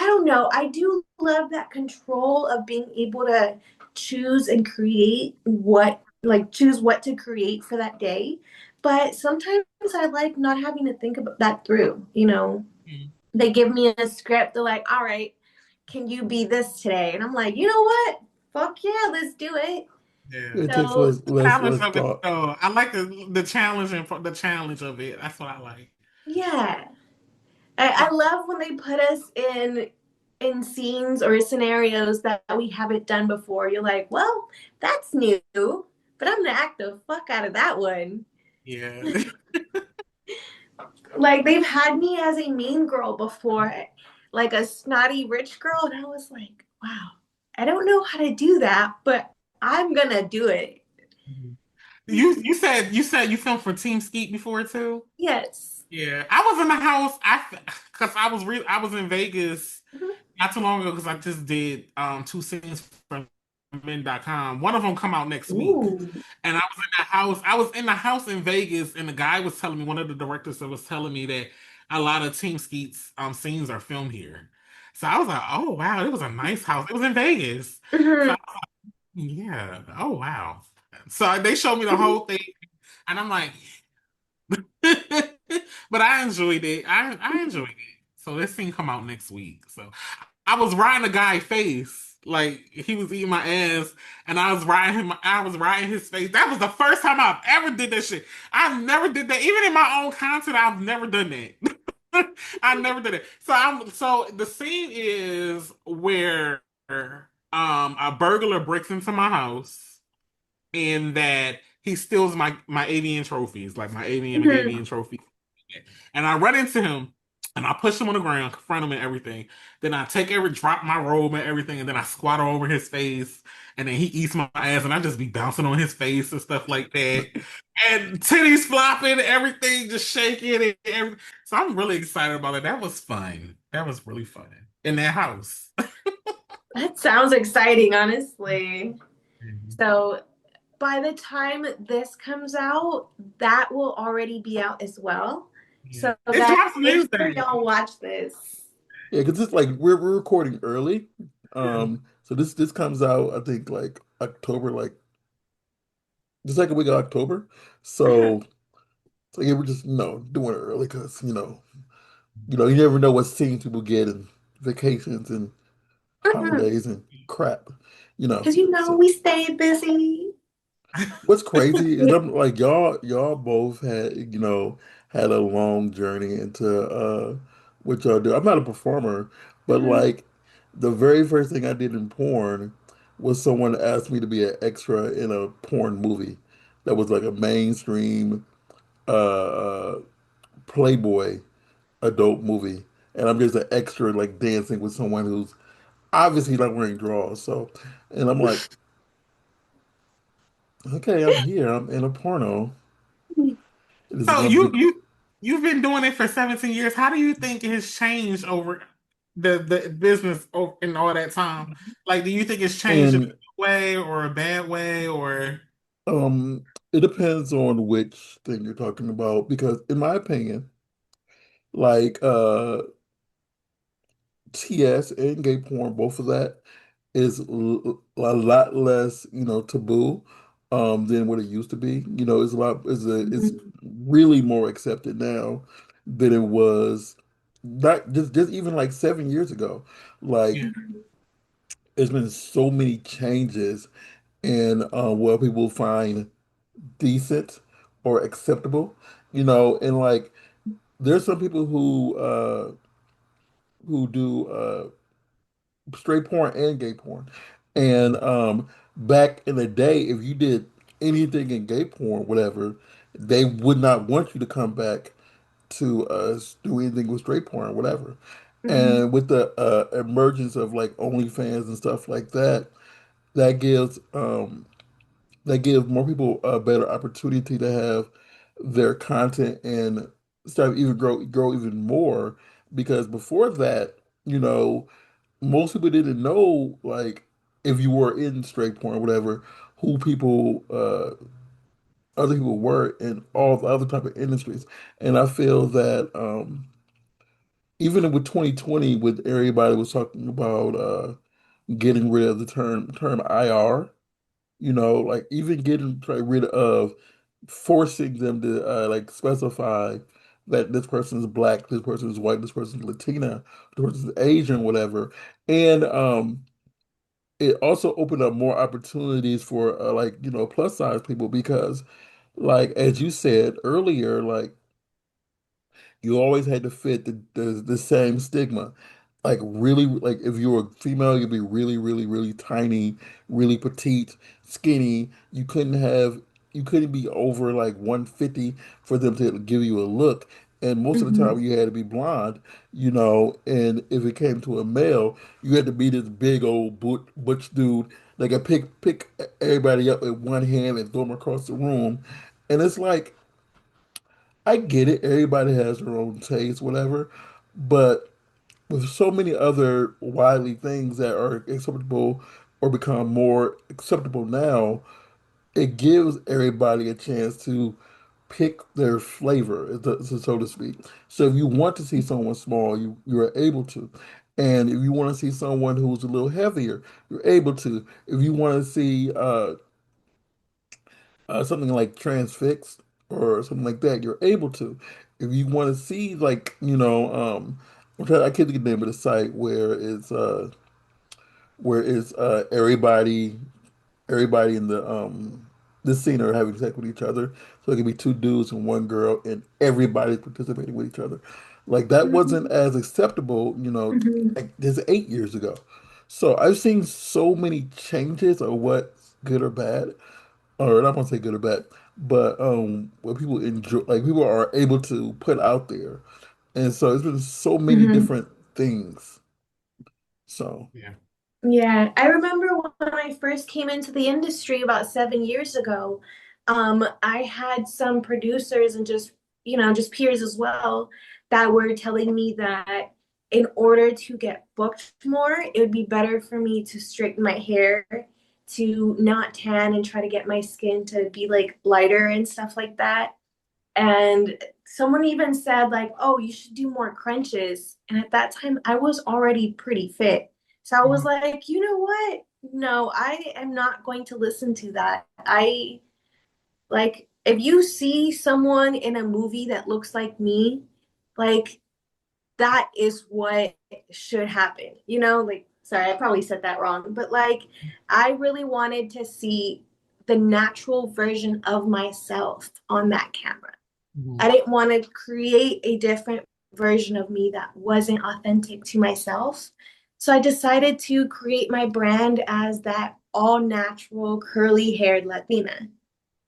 don't know. I do love that control of being able to choose and create choose what to create for that day. But sometimes I like not having to think about that through. Mhm. They give me a script. They're like, all right, can you be this today? And I'm like, you know what? Fuck yeah, let's do it. Yeah. It takes So Challenge less of it thought. though. I like the challenge and the challenge of it. That's what I like. yeah, I love when they put us in scenes or scenarios that we haven't done before. You're like, well, that's new, but I'm gonna act the fuck out of that one. Yeah. Like they've had me as a mean girl before, like a snotty rich girl, and I was like, wow, I don't know how to do that, but I'm gonna do it. You said you filmed for Team Skeet before too? Yes. Yeah. I was in the house. Because I was in Vegas not too long ago because I just did two scenes for men.com. One of them come out next week. Ooh. And I was in the house in Vegas, and the guy was telling me, one of the directors that was telling me that a lot of Team Skeet's scenes are filmed here. So I was like, oh wow, it was a nice house. It was in Vegas. So Mhm. yeah. Oh wow. So they showed me the whole thing, and I'm like, but I enjoyed it. I enjoyed it. So this thing come out next week. So I was riding a guy's face. Like he was eating my ass, and I was riding him. I was riding his face. That was the first time I've ever did that shit. I've never did that. Even in my own content, I've never done that. I never did it. So the scene is where a burglar breaks into my house, and that he steals my avian trophies, like my avian Mhm. McAvian trophy. And I run into him, and I push him on the ground, confront him and everything. Then I drop my robe and everything, and then I squat over his face, and then he eats my ass, and I just be bouncing on his face and stuff like that. And titties flopping, everything just shaking. So I'm really excited about it. That was fun. That was really fun in that house. That sounds exciting, honestly. Mhm. So by the time this comes out, that will already be out as well. Yeah. So It that drops make sure Wednesday. y'all watch this. Yeah, because it's like we're recording early. So this comes out I think like October, like the second week of October. So so yeah, we're just doing it early because you never know what scenes people get and vacations and holidays and crap. Because So we stay busy. what's crazy is I'm like y'all both had a long journey into what y'all do. I'm not a performer, but Mhm. like the very first thing I did in porn was someone asked me to be an extra in a porn movie that was like a mainstream Playboy adult movie. And I'm just an extra like dancing with someone who's obviously not wearing drawers. So and I'm like, okay, I'm here. I'm in a porno. This is So gonna be you've been doing it for 17 years. How do you think it has changed over the business in all that time? Like, do you think it's changed in a and good way or a bad way or? it depends on which thing you're talking about because in my opinion, like TS and gay porn, both of that is a lot less, taboo than what it used to be. It's a lot it's Mhm. really more accepted now than it was not just even like 7 years ago. Like Yeah. there's been so many changes in what people find decent or acceptable, and like there's some people who do straight porn and gay porn. And back in the day, if you did anything in gay porn, whatever, they would not want you to come back to do anything with straight porn, whatever. Mhm. And with the emergence of like OnlyFans and stuff like that, that gives more people a better opportunity to have their content and start even grow even more because before that, you know most people didn't know like if you were in straight porn or whatever who people other people were in all the other type of industries. And I feel that even with 2020 with everybody was talking about getting rid of the term IR, like even getting rid of forcing them to like specify that this person is black, this person is white, this person is Latina, this person is Asian, whatever. And it also opened up more opportunities for like plus size people because like as you said earlier, like you always had to fit the same stigma. Like really, like if you were a female, you'd be really, really, really tiny, really petite, skinny. You couldn't be over like 150 for them to give you a look. And most of the time Mhm. you had to be blonde, and if it came to a male, you had to be this big old butch dude that could pick everybody up with one hand and throw them across the room. And it's like I get it. Everybody has their own taste, whatever. But with so many other widely things that are acceptable or become more acceptable now, it gives everybody a chance to pick their flavor, so to speak. So if you want to see someone small, you are able to. And if you want to see someone who's a little heavier, you're able to. If you want to see something like transfixed or something like that, you're able to. If you want to see like, I can't think of the name of the site where it's everybody in the scene are having sex with each other. So it can be two dudes and one girl and everybody's participating with each other. Like that wasn't Mhm. as acceptable, Mhm. like just 8 years ago. So I've seen so many changes of what's good or bad or not want to say good or bad, but what people enjoy, like people are able to put out there, and so it's been so many Mhm. different things. So Yeah. Yeah, I remember when I first came into the industry about 7 years ago. I had some producers and just peers as well that were telling me that in order to get booked more, it would be better for me to straighten my hair, to not tan and try to get my skin to be like lighter and stuff like that. And someone even said like, "Oh, you should do more crunches." And at that time, I was already pretty fit. So I was Mhm. like, "You know what? No, I am not going to listen to that." I like if you see someone in a movie that looks like me, like that is what should happen. Like sorry, I probably said that wrong, but like I really wanted to see the natural version of myself on that camera. Mhm. I didn't want to create a different version of me that wasn't authentic to myself. So I decided to create my brand as that all natural, curly haired Latina,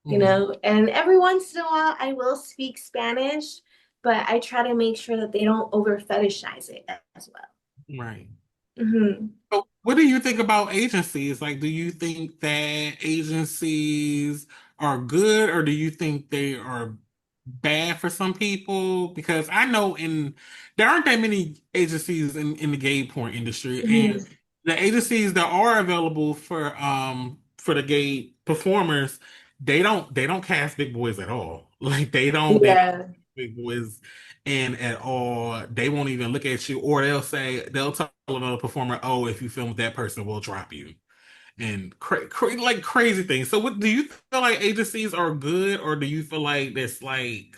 Mhm. and every once in a while I will speak Spanish, but I try to make sure that they don't over fetishize it as well. Right. Mm-hmm. So what do you think about agencies? Like, do you think that agencies are good or do you think they are bad for some people? Because I know there aren't that many agencies in the gay porn industry, and Mm-hmm. the agencies that are available for the gay performers, they don't cast big boys at all. Like they don't Yeah. big boys in at all. They won't even look at you, or they'll tell another performer, "Oh, if you film with that person, we'll drop you." And like crazy things. So, what do you feel like agencies are good, or do you feel like that's like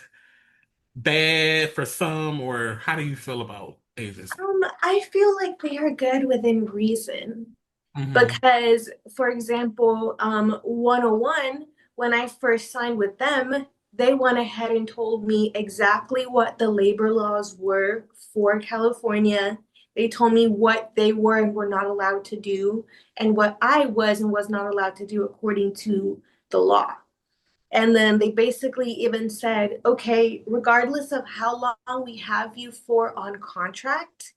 bad for some, or how do you feel about agencies? I feel like they are good within reason. Hmm. Because, for example, 101, when I first signed with them, they went ahead and told me exactly what the labor laws were for California. They told me what they were and were not allowed to do, and what I was and was not allowed to do according to the law. And then they basically even said, okay, regardless of how long we have you for on contract,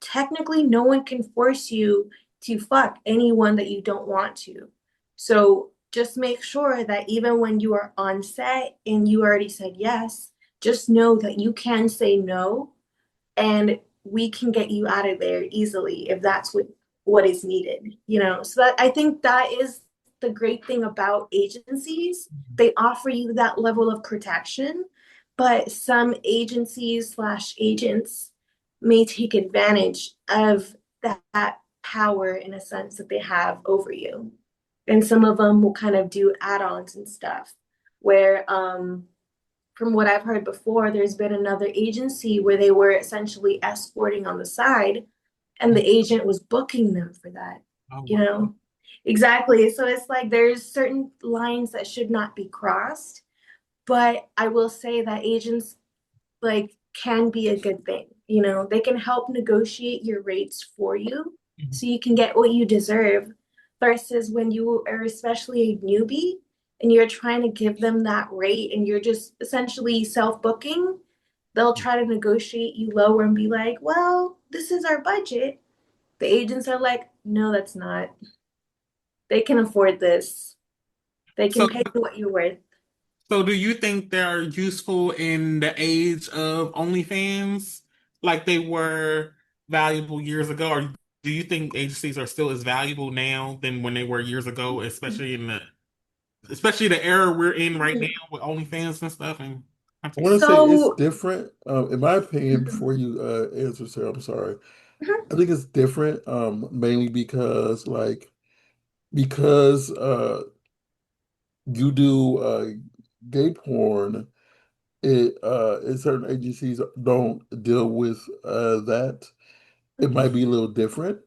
technically no one can force you to fuck anyone that you don't want to. So just make sure that even when you are on set and you already said yes, just know that you can say no and we can get you out of there easily if that's what is needed, you know. So that I think that is the great thing about agencies. They offer you that level of protection, but some agencies slash agents may take advantage of that power in a sense that they have over you. And some of them will kind of do add-ons and stuff where from what I've heard before, there's been another agency where they were essentially escorting on the side, and the agent was booking them for that, Oh, you wow. know? Exactly. So it's like there's certain lines that should not be crossed, but I will say that agents like can be a good thing. You know, they can help negotiate your rates for you Mhm. so you can get what you deserve versus when you are especially a newbie and you're trying to give them that rate and you're just essentially self-booking, they'll try to negotiate you lower and be like, "Well, this is our budget." The agents are like, "No, that's not. They can afford this. They can So, pay you what you're worth." so do you think they're useful in the age of OnlyFans, like they were valuable years ago, or do you think agencies are still as valuable now than when they were years ago, especially the era we're in right now with OnlyFans and stuff and I content? want to say it's So, different. In my opinion, before you answer, Sarah, I'm sorry. mhm, I think it's different, mainly because you do gay porn. In certain agencies don't deal with that. It might be a little different,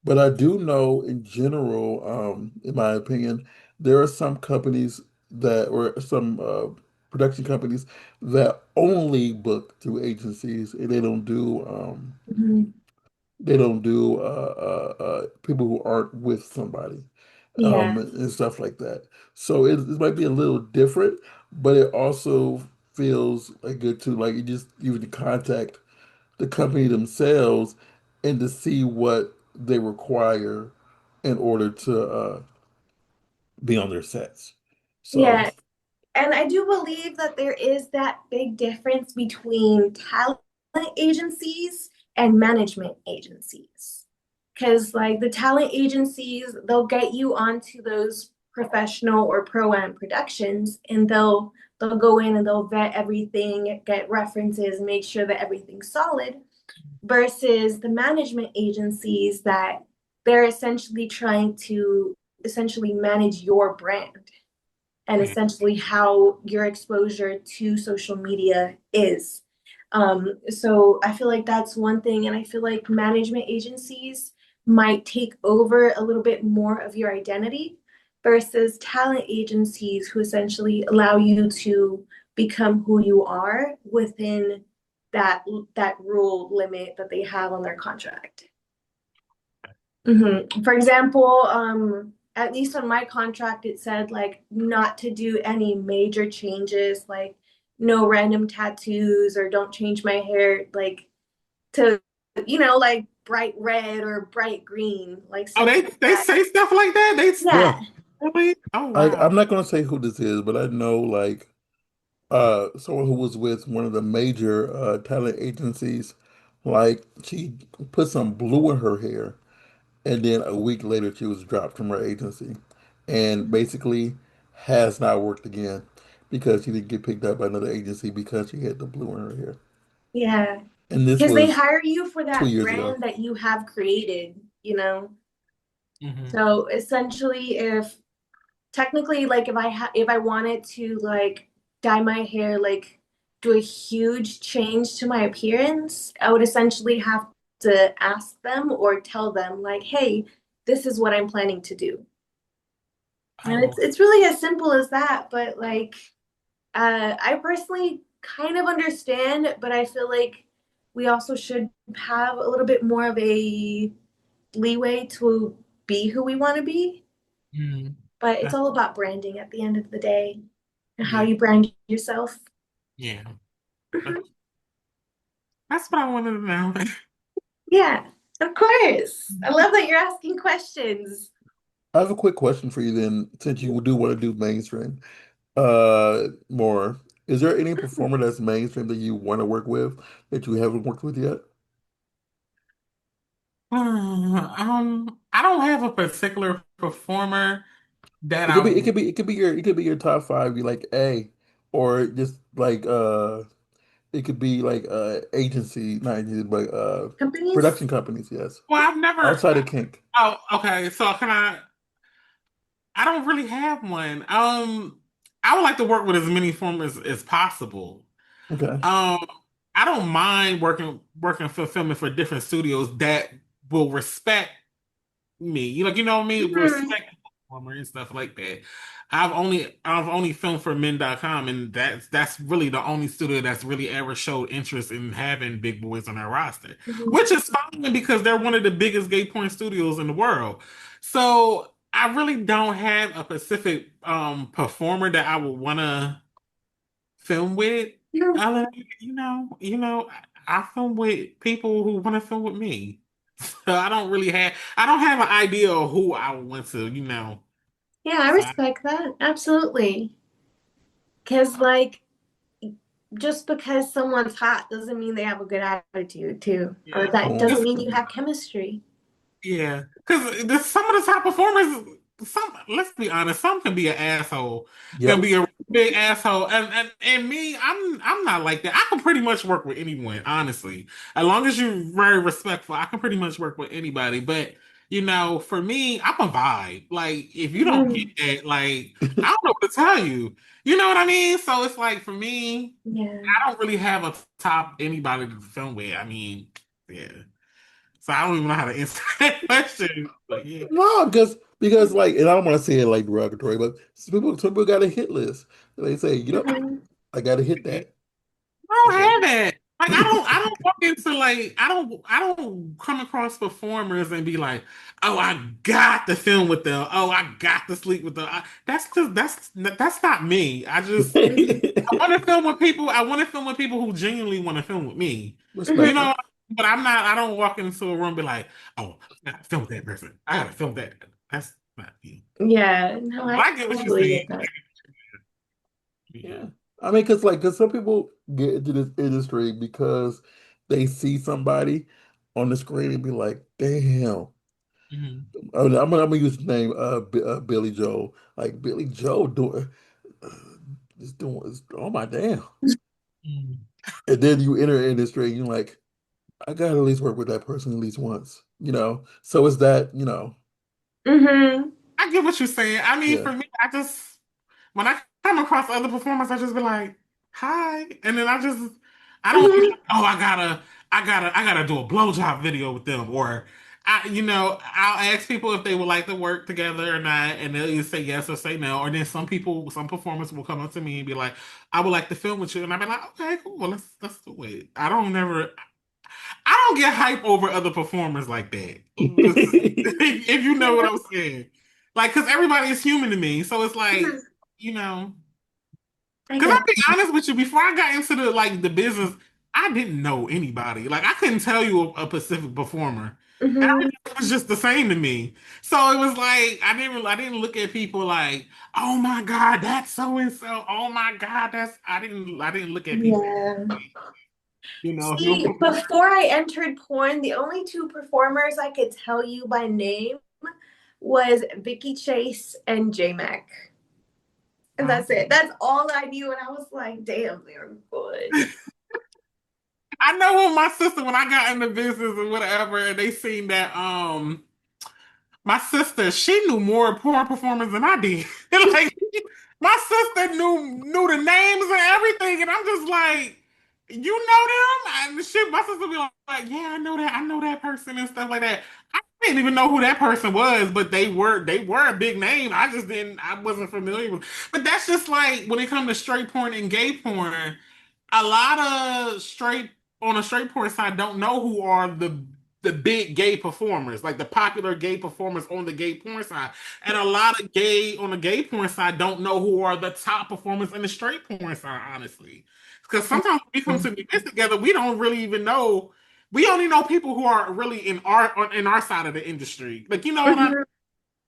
but I do know in general, in my opinion, there are some companies that, or some production companies that only book through agencies and mhm, they don't do people who aren't with somebody yeah, and stuff like that. So it might be a little different, but it also feels like good to like you just even contact the company themselves and to see what they require in order to be on their sets. So yeah. And I do believe that there is that big difference between talent agencies and management agencies. Because, like, the talent agencies, they'll get you onto those professional or pro-am productions and they'll go in and they'll vet everything, get references, make sure that everything's solid versus the management agencies that they're essentially trying to essentially manage your brand and Yeah. essentially how your exposure to social media is. So I feel like that's one thing, and I feel like management agencies might take over a little bit more of your identity versus talent agencies who essentially allow you to become who you are within that that rule limit that they have on their contract. For example, at least on my contract, it said like not to do any major changes, like no random tattoos or don't change my hair like to, like bright red or bright green, like Oh, stuff like they that. say stuff like that. yeah, Yeah. Really? Oh, wow. I'm not gonna say who this is, but I know like someone who was with one of the major talent agencies, like she put some blue in her hair, and then a week later she was dropped from her agency, and basically has not worked again because she didn't get picked up by another agency because she had the blue in her hair. Yeah. And this Because they was hire you for 2 years that ago. brand that you have created, you know? Hmm. So essentially, if technically, like if I wanted to like dye my hair, like do a huge change to my appearance, I would essentially have to ask them or tell them like, hey, this is what I'm planning to do. And Oh. it's really as simple as that, but like I personally kind of understand, but I feel like we also should have a little bit more of a leeway to be who we want to be. Mm. But it's That- all about branding at the end of the day and how yeah, you brand yourself. yeah. That- Mhm. That's what I wanted to know. Yeah, of course. I love that you're asking questions. I have a quick question for you then, since you do want to do mainstream more. Is there any performer that's mainstream that you want to work with that you haven't worked with yet? I don't have a particular performer that It could I. be, it could be your top five. You like A, or just like it could be like agency, not agency, but Companies? production companies. Yes, Well, I've never. outside of kink. Oh, okay. So can I? I don't really have one. I would like to work with as many formers as possible. Okay, Um, I don't mind working for filming for different studios that will respect me. You know what I mean? Mhm. Respect the performer and stuff like that. I've only filmed for men.com, and that's really the only studio that's really ever showed interest in having big boys on their roster. Mhm. Which is fine because they're one of the biggest gay porn studios in the world. So I really don't have a specific performer that I would wanna film with. Mhm. I like, I film with people who want to film with me. So I don't have an idea of who I want to, Yeah, I So I, respect that. Absolutely. Because, like, just because someone's hot doesn't mean they have a good attitude, too. Or yeah. that boom. doesn't mean you have chemistry. Yeah, because some of the top performers, let's be honest, some can be an asshole, can Yep. be a big asshole, and me, I'm not like that. I can pretty much work with anyone, honestly, as long as you're very respectful. I can pretty much work with anybody, but for me, I'm a vibe. Like if you don't get Mhm. that, like I don't know what to tell you. You know what I mean? So it's like for me, Yeah. I don't really have a top anybody to film with. I mean, yeah. So I don't even know how to answer that question. But yeah. No, because like, and I don't want to say it like derogatory, but some people got a hit list. They say, Mhm. I got to hit that. I don't Okay. have that. Like I don't walk into like I don't come across performers and be like, oh, I got to film with them. Oh, I got to sleep with them. That's because that's not me. Mhm. I want to film with people. I want to film with people who genuinely want to film with me. You Respect Mhm. it. know, but I'm not. I don't walk into a room and be like, oh, I gotta film with that person. I gotta film that. That's not me. Yeah. No, But I I get what you're totally saying. get that. Yeah. Yeah. I mean, cause some people get into this industry because they see somebody on the screen and be like, damn. Mhm. I'm gonna use the name Billy Joel. Like Billy Joel doing uh, oh my damn. Mhm. And then you enter the industry and you're like, I gotta at least work with that person at least once, you know? So it's that, Mhm. I get what you're saying. I mean, yeah. for me, I just when I come across other performers, I just be like, "Hi," and then I don't be Mhm. like, "Oh, I gotta do a blowjob video with them," or I'll ask people if they would like to work together or not, and they'll either say yes or say no. Or then some performers will come up to me and be like, "I would like to film with you," and I'll be like, "Okay, cool, well, let's do it." I don't get hype over other performers like that. If you know what I'm saying. Like, because everybody is human to me. So it's like, Mhm. you know, I because I'll get be honest with you, before I got into the business, I didn't know anybody. Like, I couldn't tell you a Pacific performer. that. Mhm. Everybody was just the same to me. So it was like, I didn't look at people like, oh my God, that's so and so. Oh my God, I didn't look at people, Yeah. if you See, before I entered porn, the only two performers I could tell you by name was Vicky Chase and J Mac. And that's it. That's all I knew. And I was like, damn, they're good. I know when my sister, when I got into business or whatever, and they seen that my sister, she knew more porn performers than I did. Like my sister knew the names and everything, and I'm just like, you know them? And shit, my sister be like, yeah, I know that person and stuff like that. I didn't even know who that person was, but they were a big name. I wasn't familiar with. But that's just like when it comes to straight porn and gay porn, a lot of straight on the straight porn side don't know who are the big gay performers, like the popular gay performers on the gay porn side. And a lot of gay on the gay porn side don't know who are the top performers in the straight porn side, honestly. Because sometimes when we come to the events together, we don't really even know. We only know people who are really in our side of the industry. Like you know what I Mhm.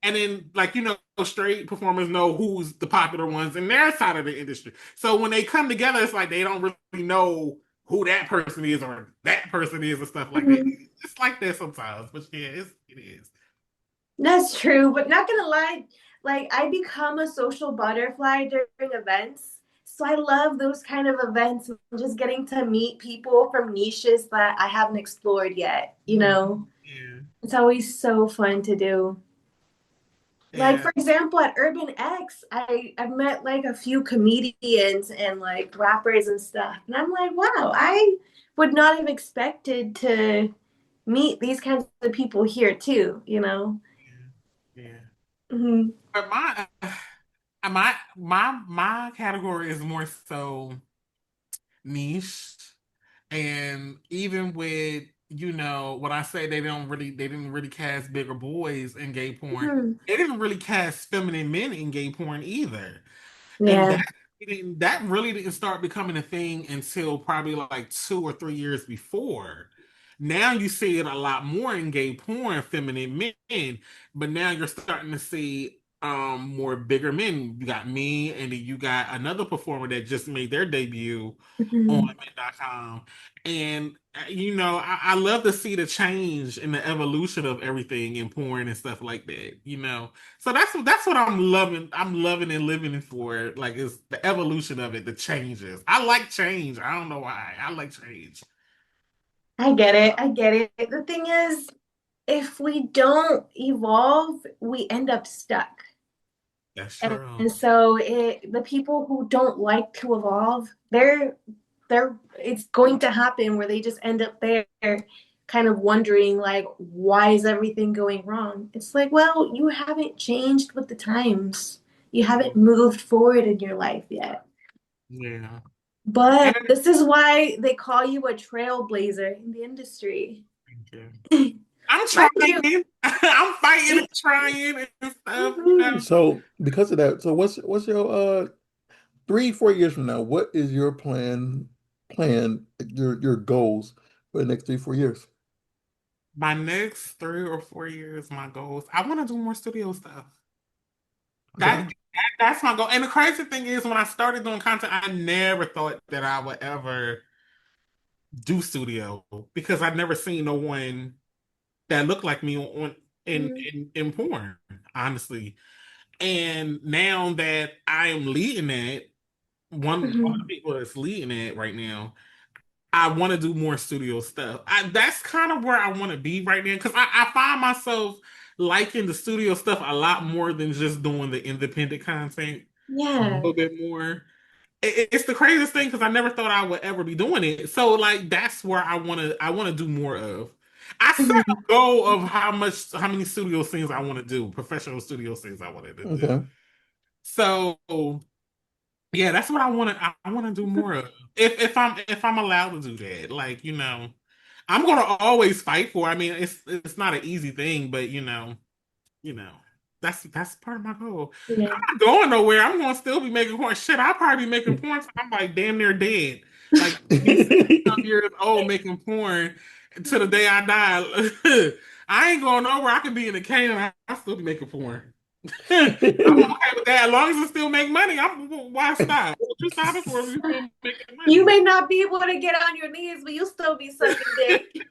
and then, like, straight performers know who's the popular ones in their side of the industry. So when they come together, it's like they don't really know who that person is or that person is and stuff like that. Mhm. It's like that sometimes, but yeah, it is. That's true, but not gonna lie, like I become a social butterfly during events. So I love those kind of events and just getting to meet people from niches that I haven't explored yet, you Yeah, know? yeah, It's always so fun to do. Like yeah. for example, at Urban X, I've met like a few comedians and like rappers and stuff. And I'm like, wow, I would not have expected to meet these kinds of people here too, you know? Yeah. Hmm. But my category is more so niche. And even with, when I say they didn't really cast bigger boys in gay porn, Hmm. they didn't really cast feminine men in gay porn either. And Yeah. that really didn't start becoming a thing until probably like 2 or 3 years before. Now you see it a lot more in gay porn, feminine men, but now you're starting to see more bigger men. You got me, and then you got another performer that just made their debut on Mhm. men.com. And I love to see the change and the evolution of everything in porn and stuff like that. So that's what I'm loving. I'm loving and living for. Like it's the evolution of it, the changes. I like change. I don't know why. I like change. I get it. I get it. The thing is, if we don't evolve, we end up stuck. That's And, true. and so the people who don't like to evolve, they're it's going to happen where they just end up there kind of wondering like why is everything going wrong? It's like, well, you haven't changed with the times. You haven't moved forward in your life yet. Yeah. And But this is why they call you a trailblazer in the industry. I'm Mind you, trying. I'm fighting and trying and stuff. mhm. So because of that, so what's your 3, 4 years from now? What is your your goals for the next 3, 4 years? My next 3 or 4 years, my goals. I want to do more studio stuff. Okay. That's my goal. And the crazy thing is, when I started doing content, I never thought that I would ever do studio because I'd never seen no one that looked like me on in porn, honestly. And now that I am leading that, one of the Mhm. people that's leading it right now, I want to do more studio stuff. That's kind of where I want to be right now because I find myself liking the studio stuff a lot more than just doing the independent content a Yeah. little bit more. It's the craziest thing because I never thought I would ever be doing it. So like that's where I want to do more of. I set a Mhm. goal of how many studio scenes I want to do, professional studio scenes I wanted to do. Okay. So yeah, that's what I want to do more of. If I'm allowed to do that, like I'm gonna always fight for. I mean, it's not an easy thing, but you know, that's part of my goal. Yeah. I'm not going nowhere. I'm gonna still be making porn. Shit, I'll probably be making porn till I'm like damn near dead. Like be 60-some years old making porn to the day I die. I ain't going nowhere. I can be in a can and I'll still be making porn. I'm okay with that. As long as it still make money, why stop? What you stopping for if you still making You money? may not be able to get on your knees, but you'll still be sucking dick.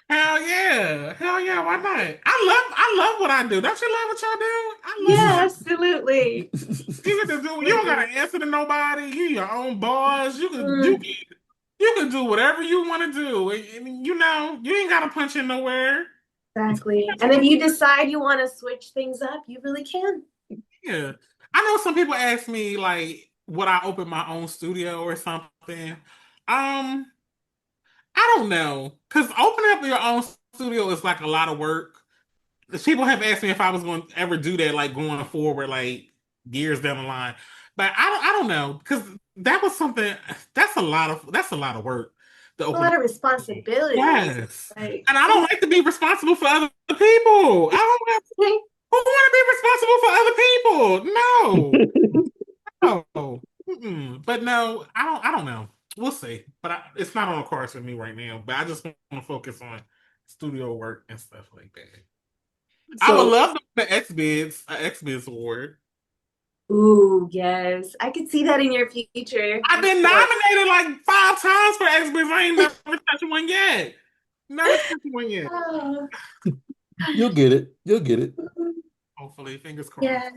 Hell yeah, why not? I love what I do. Don't you love what y'all do? I love what Yeah, I absolutely. you get to do. You don't gotta answer to nobody. You your own boss. Mm, You can do whatever you want to do. You know, you ain't gotta punch in nowhere. exactly. And if you decide you want to switch things up, you really can. Yeah. I know some people ask me like would I open my own studio or something. I don't know. Cause opening up your own studio is like a lot of work. People have asked me if I was going to ever do that, like going forward, like years down the line. But I don't know, because that was something that's a lot of work to A open. lot of responsibilities. Yes, Like, and I don't like to be responsible for other people. I don't have, who want to be responsible for other people? No, no. Mm-mm. But no, I don't know. We'll see. But it's not on the cards for me right now. But I just want to focus on studio work and stuff like that. I would So love to win the X Bids award. ooh, yes. I could see that in your future I've for been sure. nominated like 5 times for X Bids. I ain't never touched one yet. Never touched one yet. Oh, you'll get it. You'll get it. Hopefully, fingers yeah. crossed.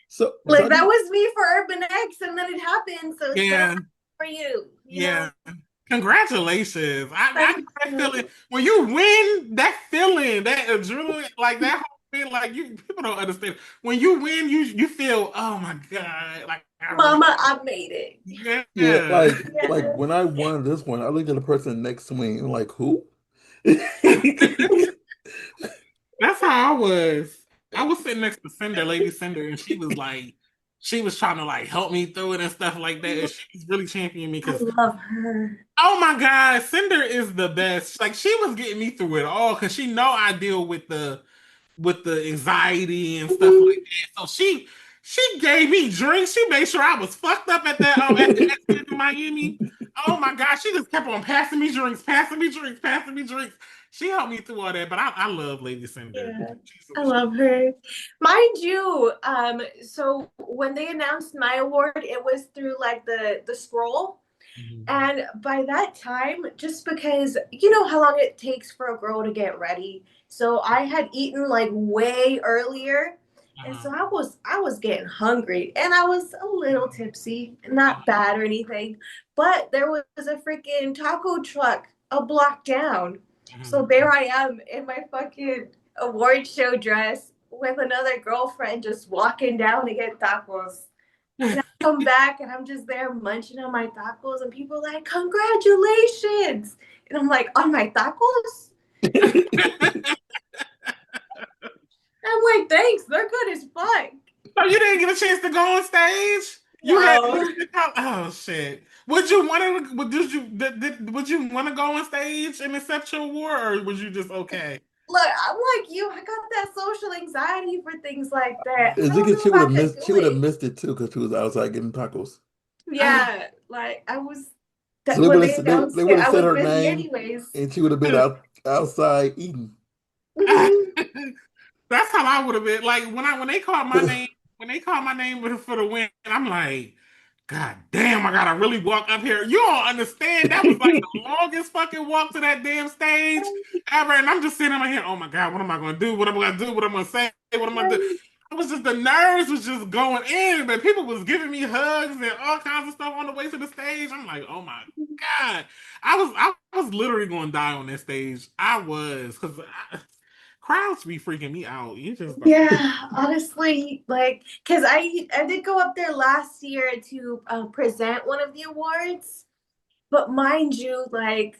So Like I that just was me for Urban X, and then it happened. So it's gonna Yeah, happen for you, you know? yeah. Congratulations. I Thank know that you. feeling. When you win, that feeling, that adrenaline, like that whole thing, like you people don't understand. When you win, you feel, oh my God, like I really Mama, I made it. yeah, yeah. like Yeah. when I won this one, I looked at the person next to me and like, who? That's how I was. I was sitting next to Cinder, Lady Cinder, and she was like, she was trying to like help me through it and stuff like that. And she was really championing me I because, love her. oh my God, Cinder is the best. Like she was getting me through it all because she know I deal with the anxiety and stuff like that. So she gave me drinks. She made sure I was fucked up at the accident in Miami. Oh my God, she just kept on passing me drinks, passing me drinks, passing me drinks. She helped me through all that, but I love Lady Cinder. Yeah, I love her. Mind you, so when they announced my award, it was through like the scroll. Mhm. And by that time, just because you know how long it takes for a girl to get ready. So I had eaten like way earlier. And Uh-huh. so I was getting hungry and I was a little tipsy, not bad or anything. But there was a freaking taco truck a block down. So Mhm. there I am in my fucking award show dress with another girlfriend just walking down to get tacos. And I come back and I'm just there munching on my tacos, and people are like, "Congratulations!" And I'm like, "On my tacos?" I'm like, "Thanks, they're good as fuck." So you didn't get a chance to go on stage. You had No, oh shit. Would you want to? Would you want to go on stage and accept your award, or was you just okay? look, I'm like you. I got that social anxiety for things like that. I don't Ezekiel, know if I could she do would have it. Mhm. missed it too because she was outside getting tacos. Yeah, like I was. So That when they they announced it, would have I said was her busy name anyways. and she would have been outside eating. That's how I would have been. Like when they called my name, when they called my name for the win, I'm like, God damn, I gotta really walk up here. You don't understand. That was like the longest fucking walk to that damn stage ever. And I'm just sitting in my head, oh my God, what am I gonna do? What am I gonna do? What am I gonna say? What am I gonna do? I was just the nerves was just going in, but people was giving me hugs and all kinds of stuff on the way to the stage. I'm like, oh my God. I was literally gonna die on that stage. I was because crowds be freaking me out. You just don't. Yeah, honestly, like, cause I did go up there last year to present one of the awards, but mind you, like,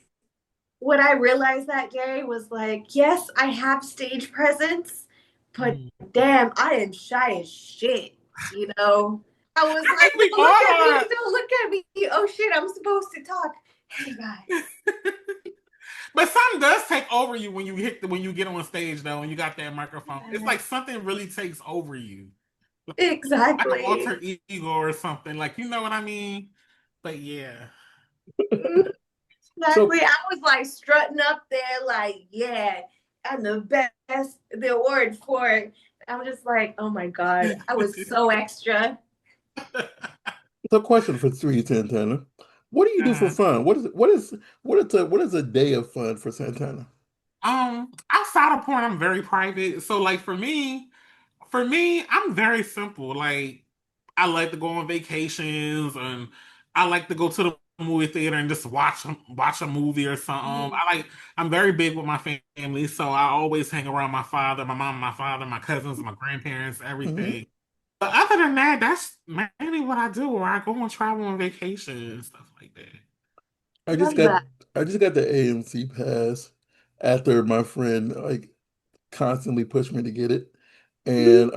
what I realized that day was like, yes, I have stage presence, but Mm. damn, I am shy as shit. You know, I was I like, think we don't look at me, all don't look at me. Oh shit, I'm supposed to talk. Hey guys. are. But something does take over you when you when you get on stage though, and you got that microphone. It's Yeah, like something really takes over you, like an exactly. alter ego or something. Like you know what I mean? But yeah. So Exactly. I was like strutting up there, like, yeah, I'm the best, the award for it. I'm just like, oh my God, I was so extra. so question for three, Santana. What do you do for Uh-huh. fun? What is a day of fun for Santana? Outside of porn, I'm very private. So like for me, I'm very simple. Like I like to go on vacations and I like to go to the movie theater and just watch a movie or something. I'm very big with my family, so I always hang around my father, my mom, my father, my cousins, my grandparents, Hmm. everything. But other than that, that's mainly what I do, or I go on travel on vacation and stuff like that. I just Love got that. I just got the AMC pass after my friend like constantly pushed me to get it. And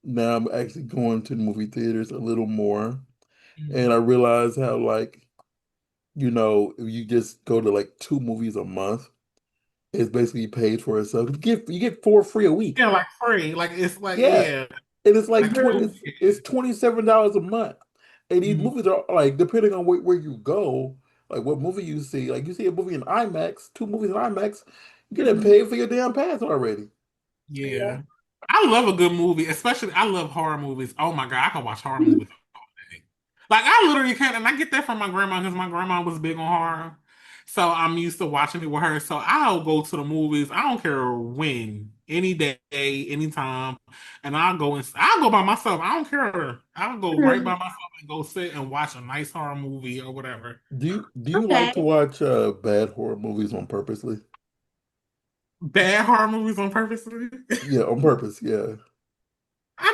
now I'm actually going to the movie theaters a little more. And I Mhm. realize how like, if you just go to like two movies a month, it's basically paid for itself. You get four free a week. Yeah, like free. Like it's like Yeah. yeah, And it's like like 20 Mhm. it's $27 a month. And these mhm, movies are like depending on where you go, like what movie you see. Like you see a movie in IMAX, two movies in IMAX, you're getting Mhm. paid for your damn pass already. Yeah. yeah. I love a good movie, especially I love horror movies. Oh my God, I can watch horror movies all day. Like I literally can't, and I get that from my grandma because my grandma was big on horror. So I'm used to watching it with her. So I'll go to the movies. I don't care when, any day, anytime, and I'll go by myself. I don't care. I'll go right by Mhm. myself and go sit and watch a nice horror movie or whatever. Do you like to Okay. watch bad horror movies on purposely? Bad horror movies on purposely. Yeah, on purpose, yeah. I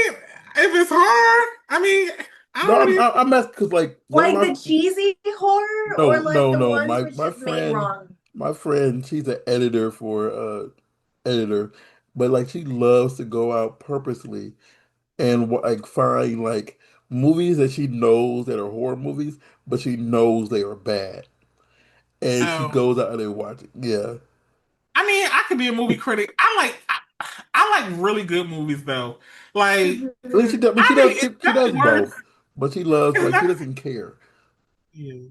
mean, if it's hard, I mean, I No, don't really. I'm asking because like one of Like my the cheesy horror or no like no the no ones my which my is made friend wrong? my friend she's an editor for editor, but like she loves to go out purposely and like find like movies that she knows that are horror movies, but she knows they are bad, and she Oh, goes out there and watch it. Yeah, I mean, I could be a movie critic. I like really good movies though. Like, I mean she Mhm. does. I mean, I mean, it's she does nothing worse. both, but she loves It's like she not. doesn't care. Yeah.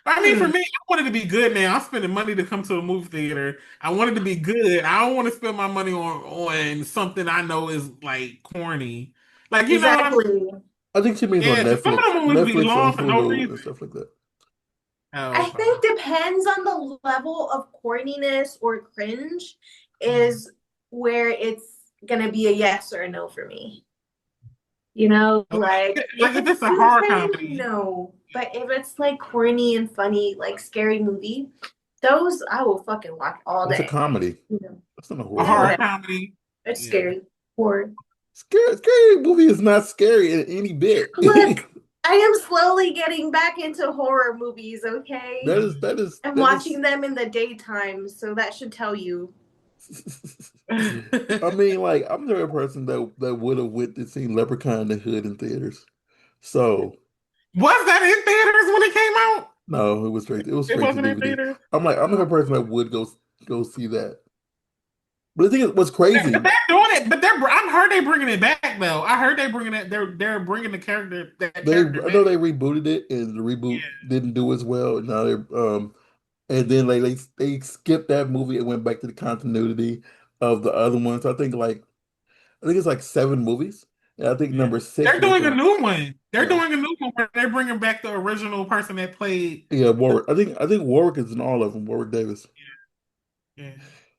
I mean, for Hmm. me, I want it to be good now. I'm spending money to come to a movie theater. I want it to be good. I don't want to spend my money on something I know is like corny. Like, you know what I mean? Exactly. I think she means on Yeah, because some of the movies be Netflix on long for no Hulu reason. and stuff like that. Oh, I okay. think depends on the level of corniness or cringe is where it's gonna be a yes or a no for me. Like Like if if it's it's a too horror cringe, comedy. no. But if it's like corny and funny, like scary movie, those I will fucking watch all What's a day. comedy? You know, That's not a A horror I don't movie. horror know. comedy. It's Yeah. scary. Horror. Scary movie is not scary in any bit. Look, I am slowly getting back into horror movies, okay? That is that is I'm that is. watching them in the daytime, so that should tell you. I mean, like I'm the type of person that would have went to see Leprechaun in the Hood in theaters. So Was that in theaters when it came out? no, it was It straight to wasn't in DVD. theaters. I'm the type of person that would go see that. But the thing is, what's But crazy? they're doing it. But I heard they bringing it back though. I heard they bringing it. They're bringing that character I back. know they rebooted it, and the reboot didn't do as well. Now and then like they skipped that movie and went back to the continuity of the other ones. I think it's like seven movies, and I think Yeah, number six they're was doing a the new one. They're yeah doing a new one where they're bringing back the original person that played. yeah Warwick. I think Warwick is in all of them. Warwick Davis. Yeah.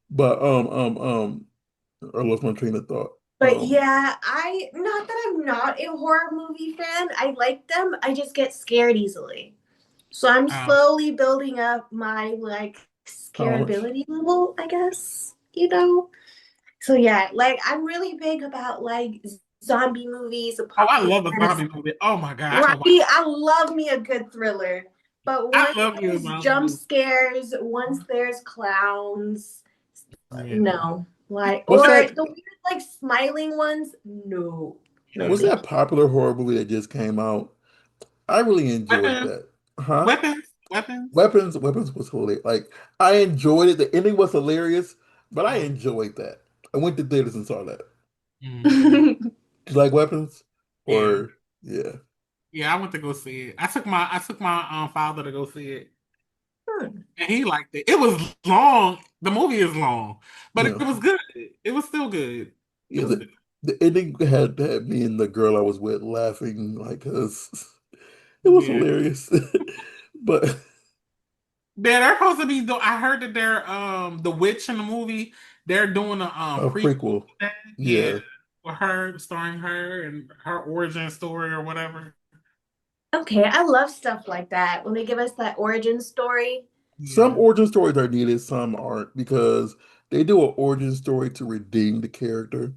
But I lost my train of thought. But yeah, I not that I'm not a horror movie fan. I like them. I just get scared easily. So I'm Oh, slowly building up my like Tolerance. scareability level, I guess. So yeah, like I'm really big about like zombie movies, oh, I love a apocalypse. zombie movie. Oh my God, I Right. can watch. I love me a good thriller. But I once love you a there's zombie jump movie. scares, once there's clowns, Yeah. no. Like What's or that? the weird like smiling ones, no. No What's thank that popular horror movie that just came out? I really enjoyed Weapons, that. Huh? weapons. Weapons was hilarious. Like I enjoyed it. The ending was hilarious, but I Oh. enjoyed that. I went to theaters and saw that. Mhm. you. Do you like Weapons? Yeah. Or yeah, Yeah, I went to go see it. I took my father to go see it, and he liked it. It was long. The movie is long, but it yeah, was good. It was still good. It yeah. was good. The ending had me and the girl I was with laughing like 'cause it was Yeah. hilarious. But Yeah, they're supposed to be. I heard that they're the witch in the movie. They're doing a a prequel. prequel. To that. Yeah, Yeah. with her starring her and her origin story or whatever. Okay, I love stuff like that when they give us that origin story. Some Yeah. origin stories are needed, some aren't, because they do an origin story to redeem the character,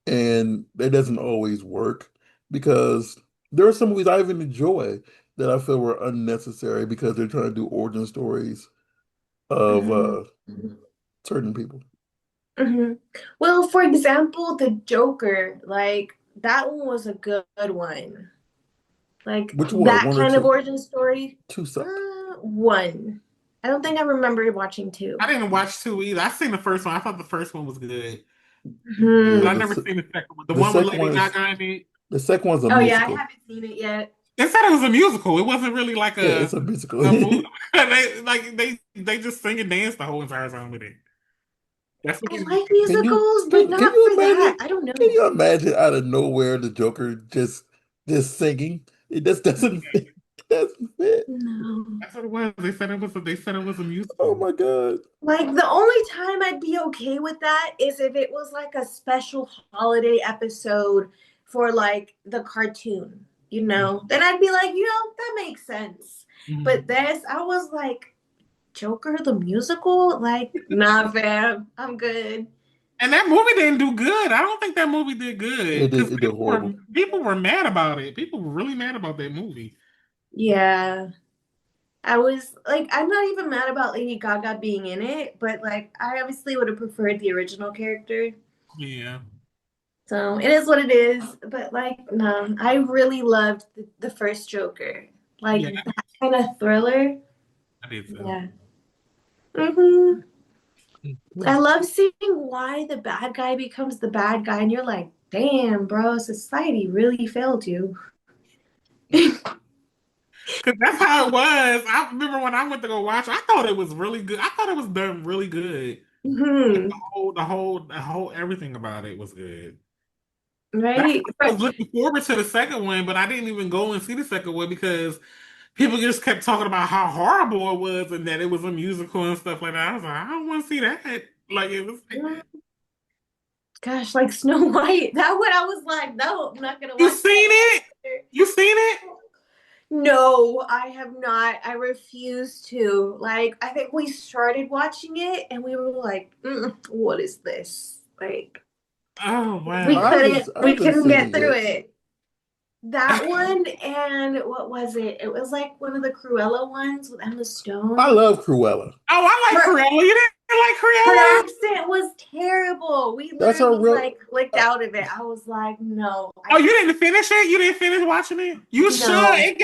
and that doesn't always work because there are some movies I even enjoy that I feel were unnecessary because they're trying to do origin stories of Mhm. certain people. hmm Well, for example, the Joker, like that one was a good one. Like Which that one or kind of two? origin story. Two sucked. One. I don't think I remember watching I two. didn't watch two either. I seen the first one. I thought the first one was good, Yeah, but I Hmm. never seen the second one. The the one with second Lady one is Gaga in it. the second one's a Oh yeah, I musical. haven't seen it yet. It said it was a musical. It wasn't really like Yeah, it's a musical. a movie. They just sing and dance the whole entire time with it. That's what I it like Can you musicals, but can not you for imagine? that. I don't Can know. you imagine out of nowhere the Joker just singing? It just doesn't fit. It doesn't fit. No. That's what it was. They said it was a Oh musical. my God. Like the only time I'd be okay with that is if it was like a special holiday episode for like the cartoon, you know? Then I'd be like, that makes sense. But Mhm. this, I was like, Joker the musical? Like, nah, fam, I'm good. And that movie didn't do good. I don't think that movie did good because It did horrible. people were mad about it. People were really mad about that movie. Yeah. I was like, I'm not even mad about Lady Gaga being in it, but like, I obviously would have preferred the original character. Yeah, So it is what it is. But like, no, I really loved the first Joker. Like yeah, that kind of thriller. I did too. Yeah. hmm I Mhm. love seeing why the bad guy becomes the bad guy, and you're like, damn, bro, society really failed you. Because that's how it was. I remember when I went to go watch, I thought it was really good. I thought it was done really good. Like hmm the whole, everything about it was good. That's Right? why I was looking forward to the second one, but I didn't even go and see the second one because people just kept talking about how horrible it was and that it was a musical and stuff like that. I was like, I don't want to see that. Like it was. Gosh, like Snow White. That one I was like, no, I'm not gonna You watch seen it? that. You seen it? No, I have not. I refuse to. Like, I think we started watching it and we were like, what is this? Like, Oh we wow. couldn't I we haven't couldn't seen get it through yet. it. That one and what was it? It was like one of the Cruella ones with Emma I Stone. love Cruella. Oh, I like Her Cruella. You didn't like her Cruella? accent was terrible. We That's a literally real. like clicked Uh, out of it. I was like, no, Oh, I you didn't finish it? You didn't finish watching it? You should. no. It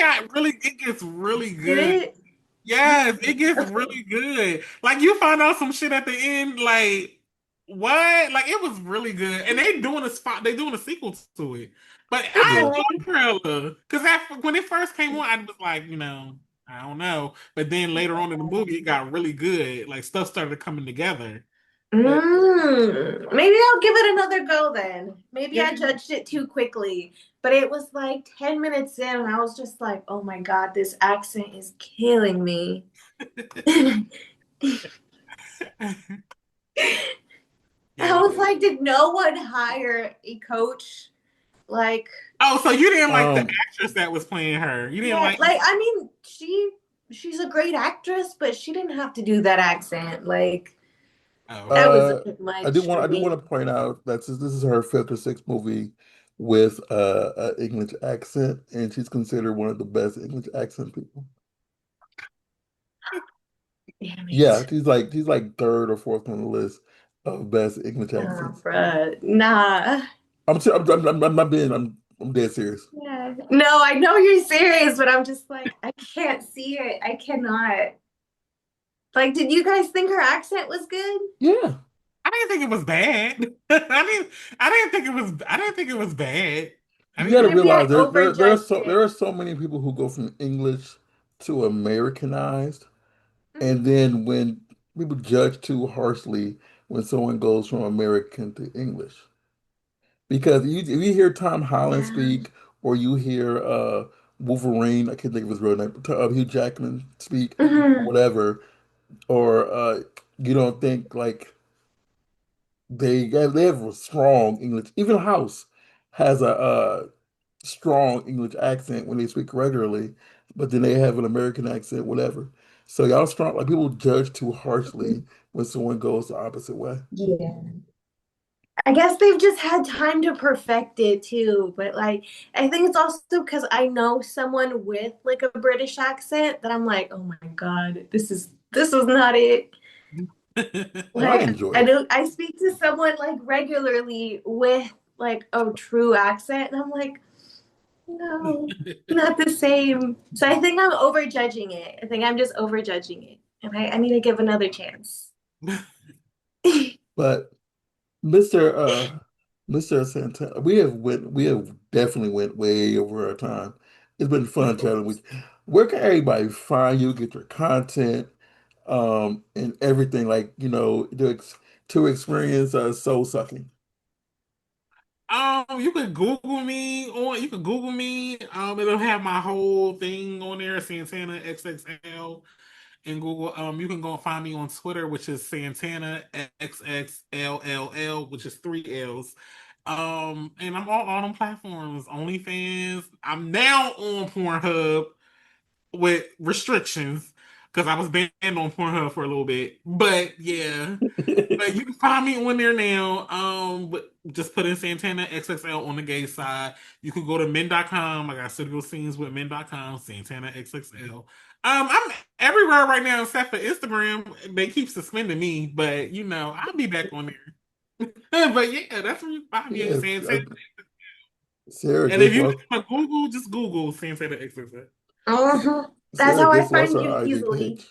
gets really Did good. it? Yes, it gets Okay. really good. Like you find out some shit at the end, like what? Like it was really good. And they doing a sequel to it. But I yeah. Okay. enjoy Cruella. Because when it first came on, I was like, I don't know. But then later on in the movie, it got really good. Like stuff started coming together. But Maybe I'll give it another go then. Maybe yeah. I judged it too quickly. But it was like 10 minutes in, and I was just like, oh my God, this accent is killing me. I Yeah. was like, did no one hire a coach? Like, Oh, so you didn't like the Um. actress that was playing her. You didn't yeah, like like I mean, she's a great actress, but she didn't have to do that accent. Like, Oh. that was a Uh. bit much for I do me. want to point out that since this is her fifth or sixth movie with a English accent, and she's considered one of the best English accent people. Damn Yeah, it. she's like third or fourth on the list of best English Nah, accents. bruh. Nah. I'm not being. I'm dead serious. Yeah. No, I know you're serious, but I'm just like, I can't see it. I cannot. Like, did you guys think her accent was good? Yeah, I didn't think it was bad. I didn't think it was bad. I you got to didn't Maybe I realize overjudged there it. are so many people who go from English to Americanized, and Mhm. then when people judge too harshly when someone goes from American to English, because if you hear Tom Holland Yeah. speak, or you hear Wolverine. I can't think of his real name. Hugh Jackman speak or Mhm. whatever. Or you don't think like they have a strong English. Even House has a strong English accent when they speak regularly, but then they have an American accent, whatever. So y'all strong like people judge too harshly when someone goes the opposite way. Yeah. I guess they've just had time to perfect it too. But like, I think it's also because I know someone with like a British accent that I'm like, oh my God, this is not it. Oh, I Like, enjoy I it. do I speak to someone like regularly with like a true accent, and I'm like, no, not the same. So I think I'm overjudging it. I think I'm just overjudging it, and I need to give another chance. But Mr. Santana, we have definitely went way over our time. It's been fun chatting with you. Where can everybody find you, get your content, and everything like, to experience soul sucking? You could Google me. It'll have my whole thing on there, Santana XXL in Google. You can go and find me on Twitter, which is Santana XXLLL, which is three L's. And I'm on all them platforms. OnlyFans. I'm now on Pornhub with restrictions because I was banned on Pornhub for a little bit. But yeah. But you can find me on there now. But just put in Santana XXL on the gay side. You can go to men.com. I got studio scenes with men.com, Santana XXL. I'm everywhere right now except for Instagram. They keep suspending me, but I'll be back on there. But yeah, that's where you find me at Yeah, Santana. Sarah And if gave you us want to Google, just Google Santana XXL. That's Sarah how I gave us find our you ID easily. page.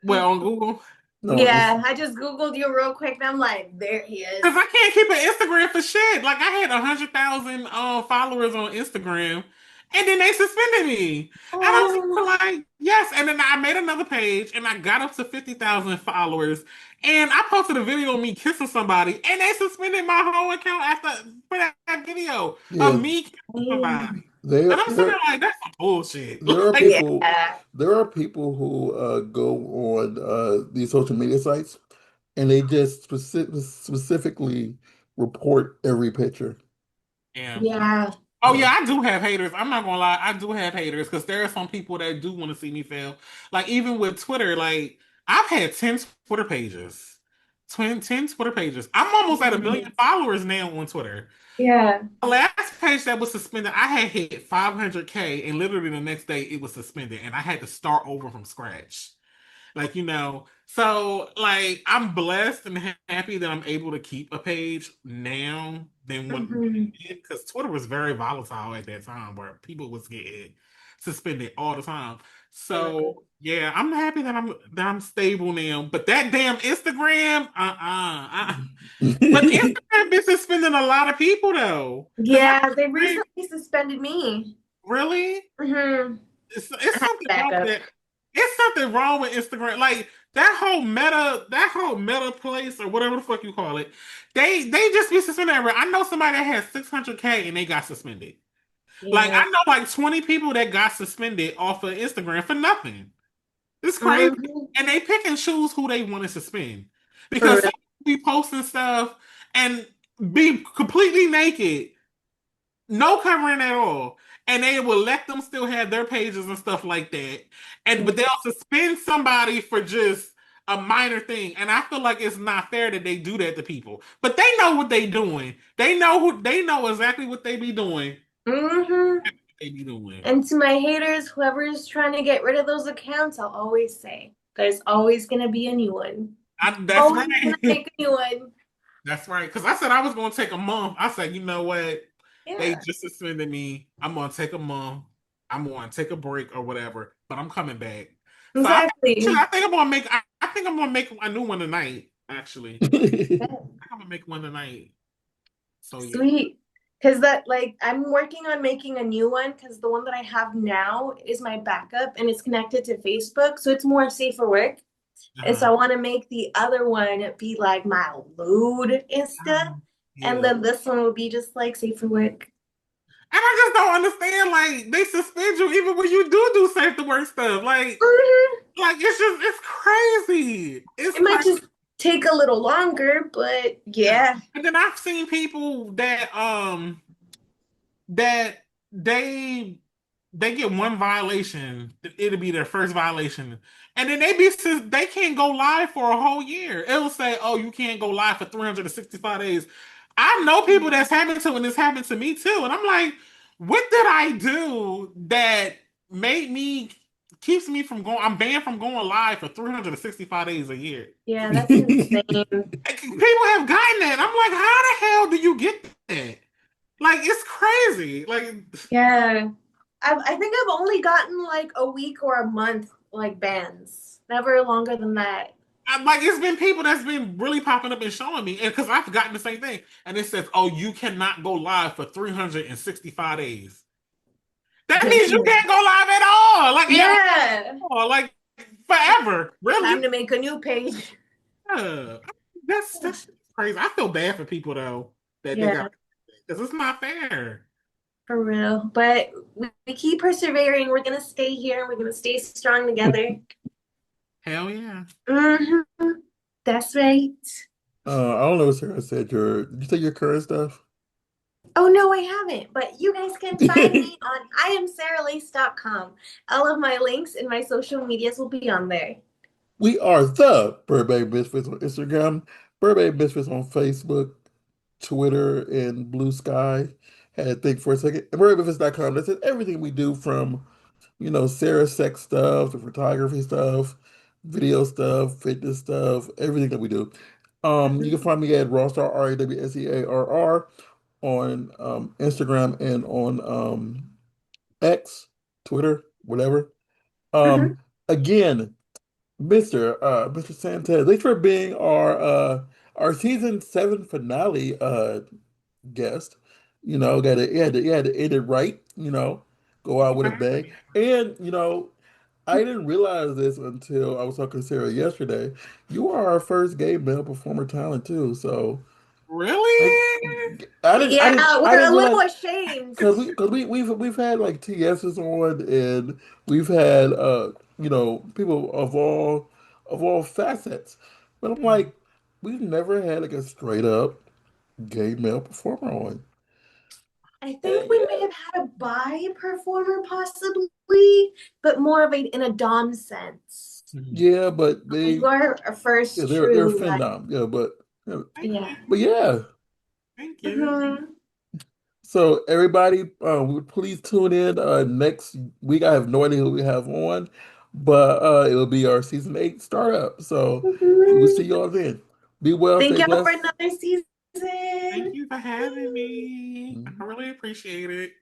Well, on Google. No, it's Yeah, I just Googled you real quick and I'm like, there he is. Cause I can't keep an Instagram for shit. Like I had 100,000 followers on Instagram, and then they suspended me. And I Oh, was like, yes. And then I made another page, and I got up to 50,000 followers. And I posted a video of me kissing somebody, and they suspended my whole account for that video of yeah, me kissing somebody. dang. And there I'm sitting there there like, that's some bullshit. there are Like, people Yeah. there are people who go on these social media sites and they just specifically report every picture. yeah. Yeah. Oh Yeah. yeah, I do have haters. I'm not gonna lie, I do have haters because there are some people that do want to see me fail. Like even with Twitter, like I've had 10 Twitter pages. 10 Twitter pages. I'm almost at 1 million followers now on Twitter. Yeah. The last page that was suspended, I had hit 500K, and literally the next day it was suspended, and I had to start over from scratch. So like I'm blessed and happy that I'm able to keep a page now than what Hmm. because Twitter was very volatile at that time where people was getting suspended all the time. So yeah, I'm happy that I'm stable now. But that damn Instagram, but Instagram been suspending a lot of people though. Cause Yeah, they I recently suspended me. really Hmm. I it's had something wrong with backup. that. It's something wrong with Instagram. Like that whole meta place or whatever the fuck you call it. They just be suspended everywhere. I know somebody that had 600K and they got suspended. Like Yeah. I know like 20 people that got suspended off of Instagram for nothing. It's crazy. Hmm. And they pick and choose who they want to suspend. For Because real. some people be posting stuff and be completely naked no covering at all. And they will let them still have their pages and stuff like that. But they'll suspend somebody for just a minor thing. And I feel like it's not fair that they do that to people. But they know what they doing. They know exactly what they be doing. Hmm. They be doing. And to my haters, whoever's trying to get rid of those accounts, I'll always say, there's always gonna be a new one. That's Always gonna right. make a new one. That's right. Because I said I was gonna take a month. I said, you know what? They Yeah. just suspended me. I'm gonna take a month. I'm gonna take a break or whatever, but I'm coming back. So Exactly. I think I'm gonna make. I think I'm gonna make a new one tonight. Actually, I'm gonna make one tonight. So yeah. Sweet. Because that, like, I'm working on making a new one because the one that I have now is my backup and it's connected to Facebook. So it's more safe for work. And so Uh-huh. I want to make the other one be like my lewd Insta. And Yeah. then this one will be just like safe for work. And I just don't understand. Like they suspend you even when you do safe to work stuff. Mhm. Like it's crazy. It's It might crazy. just take a little longer, but yeah. And then I've seen people that they get one violation, it'll be their first violation, and then they can't go live for a whole year. It'll say, "Oh, you can't go live for 365 days." I know people that's happened to, and it's happened to me too, and I'm like, what did I do that made me keeps me from going? I'm banned from going live for 365 days a year. Yeah, that's insane. People have gotten that. I'm like, how the hell do you get that? Like, it's crazy. Like, Yeah. I think I've only gotten like a week or a month like bans. Never longer than that. it's been people that's been really popping up and showing me, and because I've forgotten the same thing, and it says, "Oh, you cannot go live for 365 days." That means you Dang. can't go live at Yeah. all, like forever. Time Really? to make a new page. Yeah. That's crazy. I feel bad for people though that they got Yeah, because it's not fair. for real. But we keep persevering. We're gonna stay here. We're gonna stay strong together. Hell yeah. Hmm. That's right. I don't know what Sarah said. Did you say your current stuff? Oh no, I haven't. But you guys can find me on iamsarahlease.com. All of my links and my social medias will be on there. We are the Burbank Misfits on Instagram, Burbank Misfits on Facebook, Twitter, and Blue Sky. Had to think for a second. And burbankmisfits.com. That's it. Everything we do from, Sarah's sex stuff, the photography stuff, video stuff, fitness stuff, everything that we do. You can Mhm. find me at Rawstar, RAWSEARR, on Instagram and on X, Twitter, whatever. Um, Mhm. again, Mr. Santana, thanks for being our season 7 finale guest. You had to end it right, go out with a bang. And I didn't realize this until I was talking to Sarah yesterday. You are our first gay male performer talent too. So like Really? I Yeah, we're didn't a little realize ashamed. because we've had like TSs on, and we've had people of all facets. But I'm like, we've never had like a straight up gay male performer on. I think And we may have had a bi performer possibly, but more of a in a dom sense. Mhm. yeah, but You are our yeah, first they're true like femdom. Yeah, yeah, Thank yeah. you. but yeah. Thank you. Hmm. So everybody, please tune in next week. I have no idea who we have on, but it'll be our season 8 startup. So we'll see y'all then. Be well, Thank stay y'all for blessed. another Thank season. you for having me. I Mhm. really appreciate it.